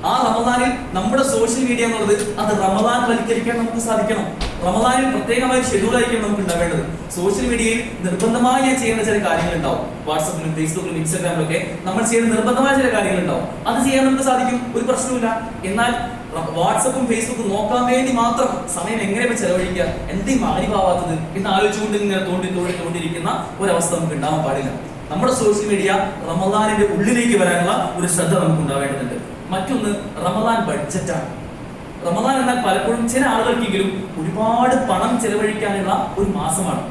ആ റമദാനിൽ നമ്മുടെ സോഷ്യൽ മീഡിയ എന്നുള്ളത് അത് റമദാൻ വൽക്കരിക്കാൻ നമുക്ക് സാധിക്കണം. റമദാനിൽ പ്രത്യേകമായ ഷെഡ്യൂളായിരിക്കും നമുക്ക് ഉണ്ടാവേണ്ടത്. സോഷ്യൽ മീഡിയയിൽ നിർബന്ധമായി ഞാൻ ചെയ്യുന്ന ചില കാര്യങ്ങളുണ്ടാവും. വാട്സപ്പിലും ഫേസ്ബുക്കിലും ഇൻസ്റ്റാഗ്രാമിലും ഒക്കെ നമ്മൾ ചെയ്യുന്ന നിർബന്ധമായ ചില കാര്യങ്ങളുണ്ടാവും. അത് ചെയ്യാൻ നമുക്ക് സാധിക്കും, ഒരു പ്രശ്നവുമില്ല. എന്നാൽ വാട്സപ്പും ഫേസ്ബുക്കും നോക്കാൻ വേണ്ടി മാത്രം സമയം എങ്ങനെ ചെലവഴിക്കുക, എന്തെങ്കിലും മാറിവാവാത്തത് എന്ന് ആലോചിച്ചുകൊണ്ട് ഇങ്ങനെ തോണ്ടിയിരിക്കുന്ന ഒരവസ്ഥ നമുക്ക് ഉണ്ടാവാൻ പാടില്ല. നമ്മുടെ സോഷ്യൽ മീഡിയ റമദാനിന്റെ ഉള്ളിലേക്ക് വരാനുള്ള ഒരു ശ്രദ്ധ നമുക്ക് ഉണ്ടാവേണ്ടതുണ്ട്. മറ്റൊന്ന് റമദാൻ ബഡ്ജറ്റാണ്. റമദാൻ എന്നാൽ പലപ്പോഴും ചില ആളുകൾക്കെങ്കിലും ഒരുപാട് പണം ചെലവഴിക്കാനുള്ള ഒരു മാസമാണ്.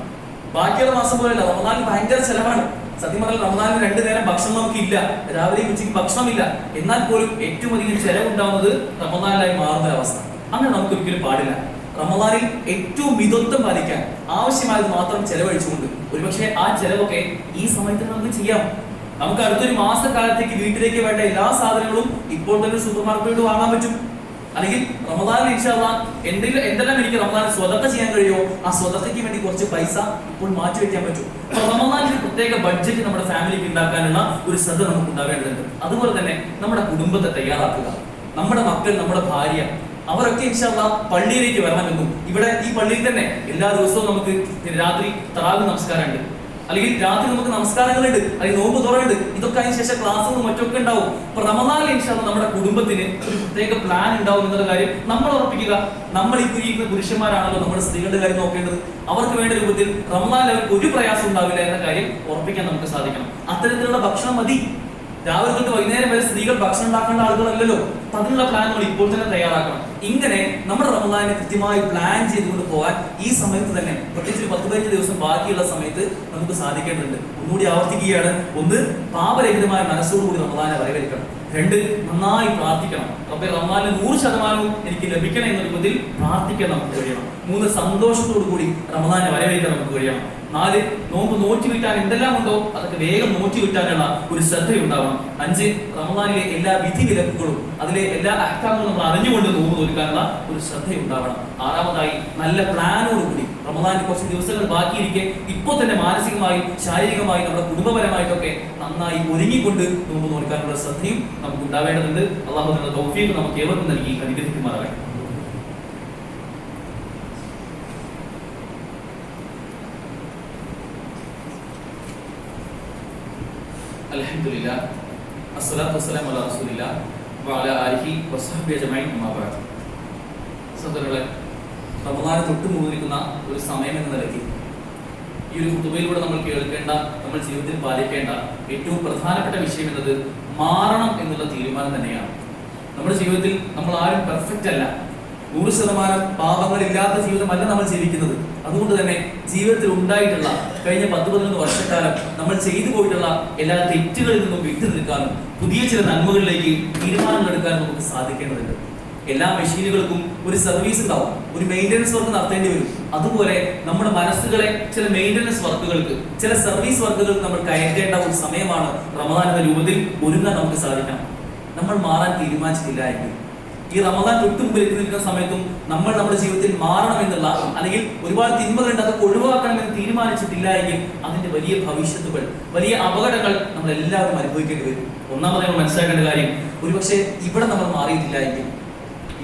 ബാക്കിയുള്ള മാസം പോലെയല്ല, റമദാനിൽ ഭയങ്കര ചെലവാണ്. സത്യം പറഞ്ഞാൽ റമദാനിൽ 2 നേരം ഭക്ഷണം നമുക്കില്ല, രാവിലെയും ഉച്ചയ്ക്ക് ഭക്ഷണമില്ല. എന്നാൽ പോലും ഏറ്റവും അധികം ചെലവുണ്ടാവുന്നത് റമദാനിലായി മാറുന്ന അവസ്ഥ. അങ്ങനെ നമുക്ക് ഒരിക്കലും പാടില്ല. റമദാനിൽ ഏറ്റവും മിതത്വം പാലിക്കാൻ ആവശ്യമായത് മാത്രം ചെലവഴിച്ചുകൊണ്ട് ഒരുപക്ഷെ ആ ചെലവൊക്കെ ഈ സമയത്ത് നമുക്ക് ചെയ്യാം. നമുക്ക് അടുത്തൊരു മാസക്കാലത്തേക്ക് വീട്ടിലേക്ക് വേണ്ട എല്ലാ സാധനങ്ങളും ഇപ്പോൾ തന്നെ സൂപ്പർ മാർക്കറ്റിൽ വാങ്ങാൻ പറ്റും. അല്ലെങ്കിൽ റമദാനിൽ ഇൻഷാ അല്ലാഹ് എന്തെല്ലാം എനിക്ക് റമദാനിൽ സ്വതക്ക ചെയ്യാൻ കഴിയുമോ ആ സ്വതക്കയ്ക്ക് വേണ്ടി കുറച്ച് പൈസ ഇപ്പോൾ മാറ്റി വെക്കാൻ പറ്റും. റമദാനിൽ പ്രത്യേക ബഡ്ജറ്റ് നമ്മുടെ ഫാമിലിക്ക് ഉണ്ടാക്കാനുള്ള ഒരു ശ്രദ്ധ നമുക്ക് ഉണ്ടാവേണ്ടതുണ്ട്. അതുപോലെ തന്നെ നമ്മുടെ കുടുംബത്തെ തയ്യാറാക്കുക. നമ്മുടെ മക്കൾ, നമ്മുടെ ഭാര്യ, അവരൊക്കെ ഇൻഷാ അല്ലാഹ് പള്ളിയിലേക്ക് വരണമെന്നും, ഇവിടെ ഈ പള്ളിയിൽ തന്നെ എല്ലാ ദിവസവും നമുക്ക് രാത്രി തറാവീഹ് നമസ്കാരമുണ്ട്, അല്ലെങ്കിൽ രാത്രി നമുക്ക് നമസ്കാരങ്ങളുണ്ട്, അല്ലെങ്കിൽ നോമ്പ് തുറയുണ്ട്. ഇതൊക്കെ അതിന് ശേഷം ക്ലാസ്സുകളും മറ്റൊക്കെ ഉണ്ടാവും. അപ്പൊ റമദാനിൽ ഇൻഷാ അല്ലാഹ് നമ്മുടെ കുടുംബത്തിന് ഒരു പ്രത്യേക പ്ലാൻ ഉണ്ടാവും എന്നുള്ള കാര്യം നമ്മൾ ഉറപ്പിക്കുക. നമ്മൾ ഈ ഇരിക്കുന്ന പുരുഷന്മാരാണല്ലോ നമ്മുടെ സ്ത്രീകളുടെ കാര്യം നോക്കേണ്ടത്. അവർക്ക് വേണ്ട രൂപത്തിൽ റമദാനിൽ അവർക്ക് ഒരു പ്രയാസം ഉണ്ടാവില്ല എന്ന കാര്യം ഉറപ്പിക്കാൻ നമുക്ക് സാധിക്കണം. അത്തരത്തിലുള്ള ഭക്ഷണം മതി. രാവിലെ തൊട്ട് വൈകുന്നേരം വരെ സ്ത്രീകൾ ഭക്ഷണം ഉണ്ടാക്കേണ്ട ആളുകളല്ലല്ലോ. അതിനുള്ള പ്ലാനുകൾ ഇപ്പോൾ തന്നെ തയ്യാറാക്കണം. ഇങ്ങനെ നമ്മുടെ റമദാനെ കൃത്യമായി പ്ലാൻ ചെയ്തുകൊണ്ട് പോകാൻ ഈ സമയത്ത് തന്നെ, പ്രത്യേകിച്ച് 10-15 ദിവസം ബാക്കിയുള്ള സമയത്ത് നമുക്ക് സാധിക്കേണ്ടതുണ്ട്. ഒന്നുകൂടി ആവർത്തിക്കുകയാണ്. 1, പാപരഹിതമായ മനസ്സോടുകൂടി റമദാനെ വരവേൽക്കണം. 2, നന്നായി പ്രാർത്ഥിക്കണം. റബ്ബേ, റമദാനിൽ 100% എനിക്ക് ലഭിക്കണം എന്ന രൂപത്തിൽ പ്രാർത്ഥിക്കാൻ നമുക്ക് കഴിയണം. 3, സന്തോഷത്തോടു കൂടി റമദാനെ വരവേൽക്കാൻ നമുക്ക് കഴിയണം. 4, നോമ്പ് നോറ്റി വിട്ടാൻ എന്തെല്ലാം ഉണ്ടോ അതൊക്കെ വേഗം നോറ്റി വിട്ടാനുള്ള ഒരു ശ്രദ്ധയുണ്ടാവണം. 5, റമദാനിലെ എല്ലാ വിധി വിലക്കുകളും അതിലെ എല്ലാ അഹ്കാമുകളും നമ്മൾ അറിഞ്ഞുകൊണ്ട് നോമ്പ് നോക്കാനുള്ള ഒരു ശ്രദ്ധയുണ്ടാവണം. 6, നല്ല പ്ലാനോടുകൂടി റമദാനിൽ കുറച്ച് ദിവസങ്ങൾ ബാക്കിയിരിക്കെ ഇപ്പോൾ തന്നെ മാനസികമായും ശാരീരികമായും നമ്മുടെ കുടുംബപരമായിട്ടൊക്കെ നന്നായി ഒരുങ്ങിക്കൊണ്ട് നോമ്പ് നോക്കാനുള്ള ശ്രദ്ധയും നമുക്ക് ഉണ്ടാവേണ്ടതുണ്ട്. അള്ളാഹു തന്ന തൗഫീഖ് നമുക്ക് ഏവർക്കും നൽകി അനുഗ്രഹിക്കുമാറാകട്ടെ. അൽഹംദുലില്ലാഹ് അസ്സലാത്തു വസ്സലാമു അലാ റസൂലില്ലാഹ് വഅലാ ആലിഹി വസ്സഹ്ബിഹി അജ്മഈൻ. അമ്മാ ബഅദ്. സഹോദരങ്ങളെ, റമദാൻ തൊട്ട് മുന്നിരിക്കുന്ന ഒരു സമയം എന്ന നിലയ്ക്ക് ഈ ഒരു ഖുതുബയിലൂടെ നമ്മൾ കേൾക്കേണ്ട, നമ്മൾ ജീവിതത്തിൽ പാലിക്കേണ്ട ഏറ്റവും പ്രധാനപ്പെട്ട വിഷയം എന്നത് മാറണം എന്നുള്ള തീരുമാനം തന്നെയാണ്. നമ്മുടെ ജീവിതത്തിൽ നമ്മൾ ആരും പെർഫെക്റ്റ് അല്ല. 100% പാപങ്ങളില്ലാത്ത ജീവിതമല്ല നമ്മൾ ജീവിക്കുന്നത്. അതുകൊണ്ട് തന്നെ ജീവിതത്തിൽ ഉണ്ടായിട്ടുള്ള കഴിഞ്ഞ 10-11 വർഷക്കാലം നമ്മൾ ചെയ്തു പോയിട്ടുള്ള എല്ലാ തെറ്റുകളിൽ നിന്നും വിട്ടു നിൽക്കാനും പുതിയ ചില നന്മകളിലേക്ക് തീരുമാനങ്ങൾ എടുക്കാനും നമുക്ക് സാധിക്കേണ്ടതുണ്ട്. എല്ലാ മെഷീനുകൾക്കും ഒരു സർവീസ് ഉണ്ടാവും, ഒരു മെയിൻ്റനൻസ് വർക്ക് നടത്തേണ്ടി വരും. അതുപോലെ നമ്മുടെ മനസ്സുകളെ ചില മെയിൻ്റനൻസ് വർക്കുകൾക്ക്, ചില സർവീസ് വർക്കുകൾക്ക് നമ്മൾ കയറ്റേണ്ട ഒരു സമയമാണ് റമദാൻ എന്ന രൂപത്തിൽ ഒരുങ്ങാൻ നമുക്ക് സാധിക്കണം. നമ്മൾ മാറാൻ തീരുമാനിച്ചിട്ടില്ല എങ്കിൽ ഈ റമദാൻ തൊട്ട് മുമ്പിൽ എത്തി നിൽക്കുന്ന സമയത്തും നമ്മൾ നമ്മുടെ ജീവിതത്തിൽ മാറണമെന്നുള്ള, അല്ലെങ്കിൽ ഒരുപാട് തിന്മകളുണ്ട് അതൊക്കെ ഒഴിവാക്കണമെന്ന് തീരുമാനിച്ചിട്ടില്ല എങ്കിൽ അതിന്റെ വലിയ ഭവിഷ്യത്തുകൾ, വലിയ അപകടങ്ങൾ നമ്മൾ എല്ലാവരും അനുഭവിക്കേണ്ടി വരും. ഒന്നാമത് നമ്മൾ മനസ്സിലാക്കേണ്ട കാര്യം, ഒരുപക്ഷെ ഇവിടെ നമ്മൾ മാറിയിട്ടില്ല എങ്കിൽ,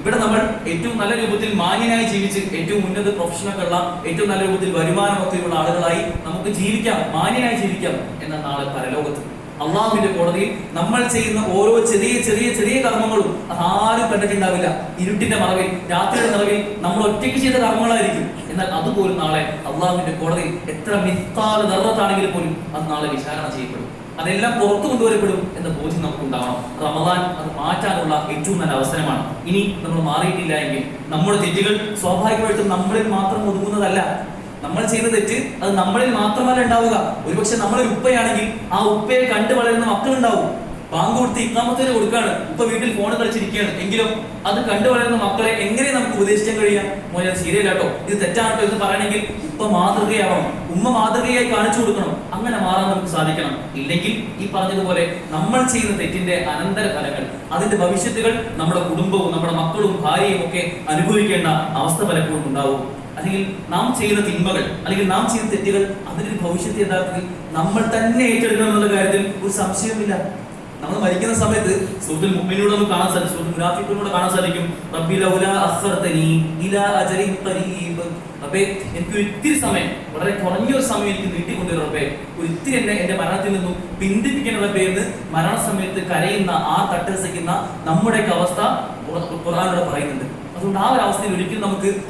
ഇവിടെ നമ്മൾ ഏറ്റവും നല്ല രൂപത്തിൽ മാന്യനായി ജീവിച്ച് ഏറ്റവും ഉന്നത പ്രൊഫഷനൊക്കെ ഉള്ള ഏറ്റവും നല്ല രൂപത്തിൽ വരുമാനമൊക്കെയുള്ള ആളുകളായി നമുക്ക് ജീവിക്കാം, മാന്യനായി ജീവിക്കാം. എന്നാൽ നാളെ പരലോകത്ത് അള്ളാഹുവിന്റെ കോടതിയിൽ നമ്മൾ ചെയ്യുന്ന ഓരോ ചെറിയ കർമ്മങ്ങളും അതാരും കണ്ടിട്ടുണ്ടാവില്ല. ഇരുട്ടിന്റെ മറവിൽ, രാത്രിയുടെ മറവിൽ നമ്മൾ ഒറ്റയ്ക്ക് ചെയ്ത കർമ്മങ്ങളായിരിക്കും. എന്നാൽ അതുപോലും നാളെ അള്ളാഹുവിന്റെ കോടതിയിൽ എത്ര മിത്താൽ ദർറത്താണെങ്കിൽ പോലും അത് നാളെ വിചാരണ ചെയ്യപ്പെടും. അതെല്ലാം പുറത്തു കൊണ്ടുവരപ്പെടും എന്ന ബോധ്യം നമുക്കുണ്ടാവണം. റമദാൻ അത് മാറ്റാനുള്ള ഏറ്റവും നല്ല അവസരമാണ്. ഇനി നമ്മൾ മാറിയിട്ടില്ല എങ്കിൽ നമ്മുടെ തെറ്റുകൾ സ്വാഭാവികമായിട്ടും നമ്മളിൽ മാത്രം ഒതുങ്ങുന്നതല്ല. നമ്മൾ ചെയ്യുന്ന തെറ്റ് അത് നമ്മളിൽ മാത്രമല്ല ഉണ്ടാവുക. ഒരുപക്ഷെ നമ്മളൊരു ഉപ്പയാണെങ്കിൽ ആ ഉപ്പയെ കണ്ടു വളരുന്ന മക്കളുണ്ടാവും. ബാങ്ക് കൊടുത്ത് ഇഖാമത്തിന് കൊടുക്കാണ്, ഇപ്പൊ വീട്ടിൽ ഫോൺ കളിച്ചിരിക്കുകയാണ്. എങ്കിലും അത് കണ്ടു വളരുന്ന മക്കളെ എങ്ങനെ നമുക്ക് ഉപദേശിക്കാൻ കഴിയാം? മോനെ അത് ശരിയല്ലാട്ടോ, ഇത് തെറ്റാട്ടോ എന്ന് പറയണമെങ്കിൽ ഉപ്പ മാതൃകയാവണം, ഉമ്മ മാതൃകയായി കാണിച്ചു കൊടുക്കണം. അങ്ങനെ മാറാൻ നമുക്ക് സാധിക്കണം. ഇല്ലെങ്കിൽ ഈ പറഞ്ഞതുപോലെ നമ്മൾ ചെയ്യുന്ന തെറ്റിന്റെ അനന്തര ഫലങ്ങൾ, അതിന്റെ ഭവിഷ്യത്തുകൾ നമ്മുടെ കുടുംബവും നമ്മുടെ മക്കളും ഭാര്യയും ഒക്കെ അനുഭവിക്കേണ്ട അവസ്ഥ പലപ്പോഴും ഉണ്ടാവും. അല്ലെങ്കിൽ നാം ചെയ്യുന്ന തിന്മകൾ അല്ലെങ്കിൽ നാം ചെയ്യുന്ന തെറ്റുകൾ, അതിനൊരു ഭവിഷ്യത്ത് യഥാർത്ഥത്തിൽ നമ്മൾ തന്നെ ഏറ്റെടുക്കണം എന്നുള്ള കാര്യത്തിൽ ഒരു സംശയമില്ല. നമ്മൾ മരിക്കുന്ന സമയത്ത് സൂറത്തുൽ മുഅ്മിനൂടെ നമുക്ക് കാണാൻ സാധിക്കും, സൂറത്തുൽ മുനാഫിഖൂനൂടെ കാണാൻ സാധിക്കും, റബ്ബി ലൗലാ അഖർതനി ഇലാ അജലിൻ ഖരീബ്, റബ്ബേ എനിക്ക് ഇത്തിരി സമയം, വളരെ കുറഞ്ഞൊരു സമയം എനിക്ക് നീട്ടിക്കൊണ്ടുവരും റബ്ബേ, ഒരു ഇത്തിരി എന്റെ മരണത്തിൽ നിന്നും പിന്തിപ്പിക്കണം റബ്ബേ എന്ന് മരണസമയത്ത് കരയുന്ന ആ തട്ടഹസിക്കുന്ന നമ്മുടെയൊക്കെ അവസ്ഥ ഖുർആനിലൂടെ പറയുന്നുണ്ട്. അതുകൊണ്ട് ആ ഒരു അവസ്ഥയിൽ ഒരിക്കലും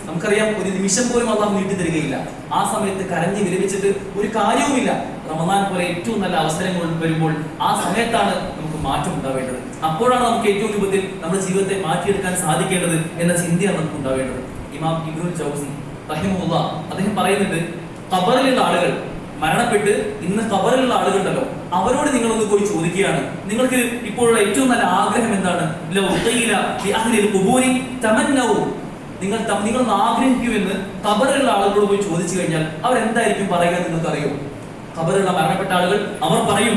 നമുക്കറിയാം, ഒരു നിമിഷം പോലും അള്ളാഹു നീട്ടി തരികയില്ല. ആ സമയത്ത് കരഞ്ഞ് വിലപിച്ചിട്ട് ഒരു കാര്യവുമില്ല. റമദാൻ പോലെ ഏറ്റവും നല്ല അവസരങ്ങൾ വരുമ്പോൾ ആ സമയത്താണ് നമുക്ക് മാറ്റം ഉണ്ടാവേണ്ടത്. അപ്പോഴാണ് നമുക്ക് ഏറ്റവും രൂപത്തിൽ നമ്മുടെ ജീവിതത്തെ മാറ്റിയെടുക്കാൻ സാധിക്കേണ്ടത് എന്ന ചിന്തയാണ് നമുക്ക് ഉണ്ടാവേണ്ടത്. ഇമാം ഇബ്നുൽ ജൗസി റഹിമഹുല്ലാഹ് അദ്ദേഹം പറയുന്നുണ്ട്, ഖബറിലുള്ള ആളുകൾ മരണപ്പെട്ട് ഇന്ന് ഖബറിലുള്ള ആളുകളുണ്ടല്ലോ, അവരോട് നിങ്ങളൊന്ന് പോയി ചോദിക്കുകയാണ്, നിങ്ങൾക്ക് ഇപ്പോഴുള്ള ഏറ്റവും നല്ല ആഗ്രഹം എന്താണ്? നിങ്ങളൊന്ന് ആഗ്രഹിക്കുമെന്ന് ഖബറിലുള്ള ആളുകളോട് പോയി ചോദിച്ചു കഴിഞ്ഞാൽ അവരെന്തായിരിക്കും പറയുക നിങ്ങൾക്ക് അറിയോ? ഖബറിലുള്ള മരണപ്പെട്ട ആളുകൾ അവർ പറയും,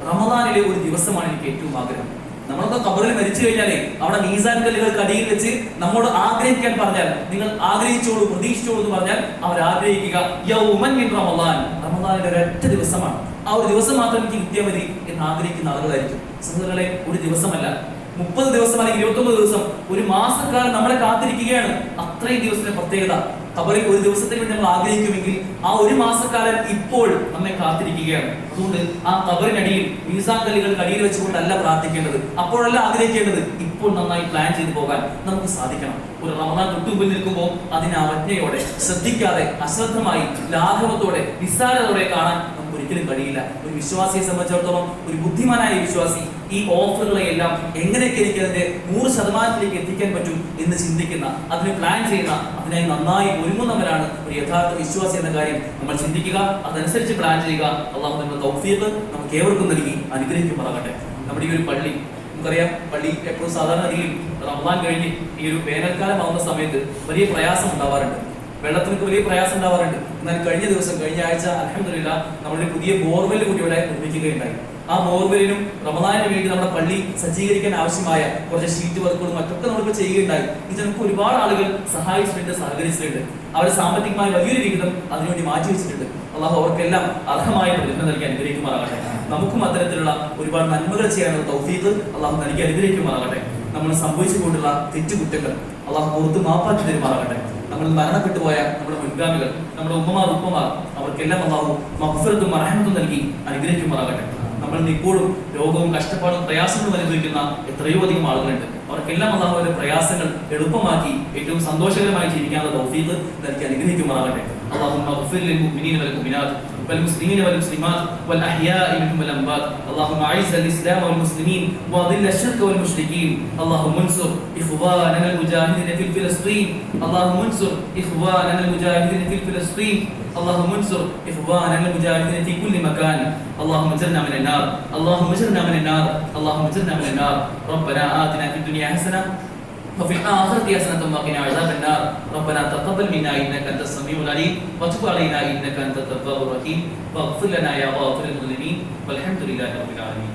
റമദാനിലെ ഒരു ദിവസമാണ് എനിക്ക് ഏറ്റവും ആഗ്രഹം. നമ്മളൊക്കെ ഖബറിൽ മരിച്ചു കഴിഞ്ഞാലേ അവിടെ മീസാൻ കല്ലുകൾക്ക് അടിയിൽ വെച്ച് നമ്മോട് ആഗ്രഹിക്കാൻ പറഞ്ഞാൽ, നിങ്ങൾ ആഗ്രഹിച്ചോളൂ പ്രതീക്ഷിച്ചോളൂ എന്ന് പറഞ്ഞാൽ അവർ ആഗ്രഹിക്കുക യൗമൻ മിൻ റമദാൻ, റമദാനിലെ ഒരൊറ്റ ദിവസമാണ്, ആ ഒരു ദിവസം മാത്രം എനിക്ക് കിട്ടിയാൽ മതി എന്ന് ആഗ്രഹിക്കുന്ന ആളുകളായിരിക്കും. സഹോദരങ്ങളെ, ഒരു ദിവസമല്ല, 30 ദിവസം അല്ലെങ്കിൽ 29 ദിവസം, ഒരു മാസക്കാലം നമ്മളെ കാത്തിരിക്കുകയാണ്. അത്രയും ദിവസത്തിന്റെ പ്രത്യേകത. ഖബറിൽ ഒരു ദിവസത്തിന് വേണ്ടി നമ്മൾ ആഗ്രഹിക്കുമെങ്കിൽ ആ ഒരു മാസക്കാലം ഇപ്പോൾ നമ്മെ കാത്തിരിക്കുകയാണ്. അതുകൊണ്ട് ആ ഖബറിനടിയിൽ മീസാൻ കല്ലുകൾക്ക് അടിയിൽ വെച്ചുകൊണ്ടല്ല പ്രാർത്ഥിക്കേണ്ടത്, അപ്പോഴല്ല ആഗ്രഹിക്കേണ്ടത്, ഇപ്പോൾ നന്നായി പ്ലാൻ ചെയ്തു പോകാൻ നമുക്ക് സാധിക്കണം. ഒരു റമദാൻ തൊട്ടുമുമ്പിൽ നിൽക്കുമ്പോൾ അതിനെ അവജ്ഞയോടെ, ശ്രദ്ധിക്കാതെ, അശ്രദ്ധമായി, ലാഘവത്തോടെ, നിസ്സാരതയോടെ കാണാൻ നമുക്ക് ഒരിക്കലും കഴിയില്ല. ഒരു വിശ്വാസിയെ സംബന്ധിച്ചിടത്തോളം, ഒരു ബുദ്ധിമാനായ വിശ്വാസി ഈ ഓഫറുകളെല്ലാം എങ്ങനെയൊക്കെ എനിക്ക് അതിന്റെ 100% എത്തിക്കാൻ പറ്റും എന്ന് ചിന്തിക്കുന്ന, അതിന് പ്ലാൻ ചെയ്യുന്ന, അതിനായി നന്നായി ഒരുങ്ങുന്നവരാണ് ഒരു യഥാർത്ഥ വിശ്വാസി എന്ന കാര്യം നമ്മൾ ചിന്തിക്കുക. അതനുസരിച്ച് പ്ലാൻ ചെയ്യുക. അള്ളാഹു നമ്മുടെ തൗഫീഖ് നമുക്ക് ഏവർക്കും നൽകി അനുഗ്രഹിക്കുമാറാകട്ടെ. നമ്മുടെ ഈ ഒരു പള്ളി, നമുക്കറിയാം, പള്ളി എപ്പോഴും സാധാരണ രീതിയിൽ റമദാൻ കഴിഞ്ഞ് ഈ ഒരു വേനൽക്കാലം ആവുന്ന സമയത്ത് വലിയ പ്രയാസം ഉണ്ടാവാറുണ്ട്, വെള്ളത്തിനൊക്കെ വലിയ പ്രയാസം ഉണ്ടാവാറുണ്ട്. എന്നാൽ കഴിഞ്ഞ ആഴ്ച അൽഹംദുലില്ലാഹ് നമ്മുടെ പുതിയ ബോർവെൽ കൂടി ഇവിടെ നിർമ്മിക്കുകയുണ്ടായി. ആ ബോർവെല്ലിനും റമദാനിന് വേണ്ടി നമ്മുടെ പള്ളി സജ്ജീകരിക്കാൻ ആവശ്യമായ കുറച്ച് ഷീറ്റ് വർക്കുകളും മറ്റൊക്കെ നമ്മളിപ്പോൾ ചെയ്യുകയുണ്ടായി. ഇത് നമുക്ക് ഒരുപാട് ആളുകൾ സഹായിച്ചിട്ടുണ്ട്, സഹകരിച്ചിട്ടുണ്ട്. അവർ സാമ്പത്തികമായി വലിയൊരു വിഹിതം അതിനുവേണ്ടി മാറ്റിവെച്ചിട്ടുണ്ട്. അള്ളാഹു അവർക്കെല്ലാം അർഹമായ പ്രതിഫലം നൽകി അനുഗ്രഹിക്കുമാറാകട്ടെ. നമുക്കും അത്തരത്തിലുള്ള ഒരുപാട് നന്മകൾ ചെയ്യാനുള്ള തൗഫീഖ് അള്ളാഹു നൽകി അനുഗ്രഹിക്കുമാറാകട്ടെ. നമ്മൾ സംഭവിച്ചു കൊണ്ടുള്ള തെറ്റുകുറ്റങ്ങൾ അള്ളാഹു പുറത്ത് മാപ്പാക്കി തരുമാറാകട്ടെ. നമ്മൾ മരണപ്പെട്ടു പോയ നമ്മുടെ മുൻഗാമികൾ, നമ്മുടെ ഉമ്മമാർ ഉപ്പമാർ, അവർക്കെല്ലാം അള്ളാഹു മഗ്ഫിറത്തും റഹ്മത്തും നൽകി അനുഗ്രഹിക്കുമാറാകട്ടെ. നമ്മൾ ഇപ്പോഴും രോഗവും കഷ്ടപ്പാടും പ്രയാസങ്ങളും അനുഭവിക്കുന്ന എത്രയോ അധികം ആളുകളുണ്ട്. അവർക്കെല്ലാം അള്ളാഹു അവരുടെ പ്രയാസങ്ങൾ എളുപ്പമാക്കി ഏറ്റവും സന്തോഷകരമായി ജീവിക്കാനുള്ള തൗഫീഖ് നൽകി അനുഗ്രഹിക്കുമാറാകട്ടെ. اللهم اغفر للمؤمنين والمؤمنات والمسلمين والمسلمات والأحياء منهم والأموات. اللهم أعز الإسلام والمسلمين وأذل الشرك والمشركين. اللهم انصر إخواننا المجاهدين في فلسطين. اللهم انصر إخواننا المجاهدين في فلسطين. اللهم انصر إخواننا المجاهدين في كل مكان. اللهم اجرنا من النار. اللهم اجرنا من النار. اللهم اجرنا من النار. ربنا آتنا في الدنيا حسنة وفي الآخرة حسنة وقنا عذاب النار. ربنا تقبل منا إنك أنت السميع العليم وتب علينا إنك أنت التواب الرحيم واغفر لنا يا غافر المذنبين والحمد لله رب العالمين.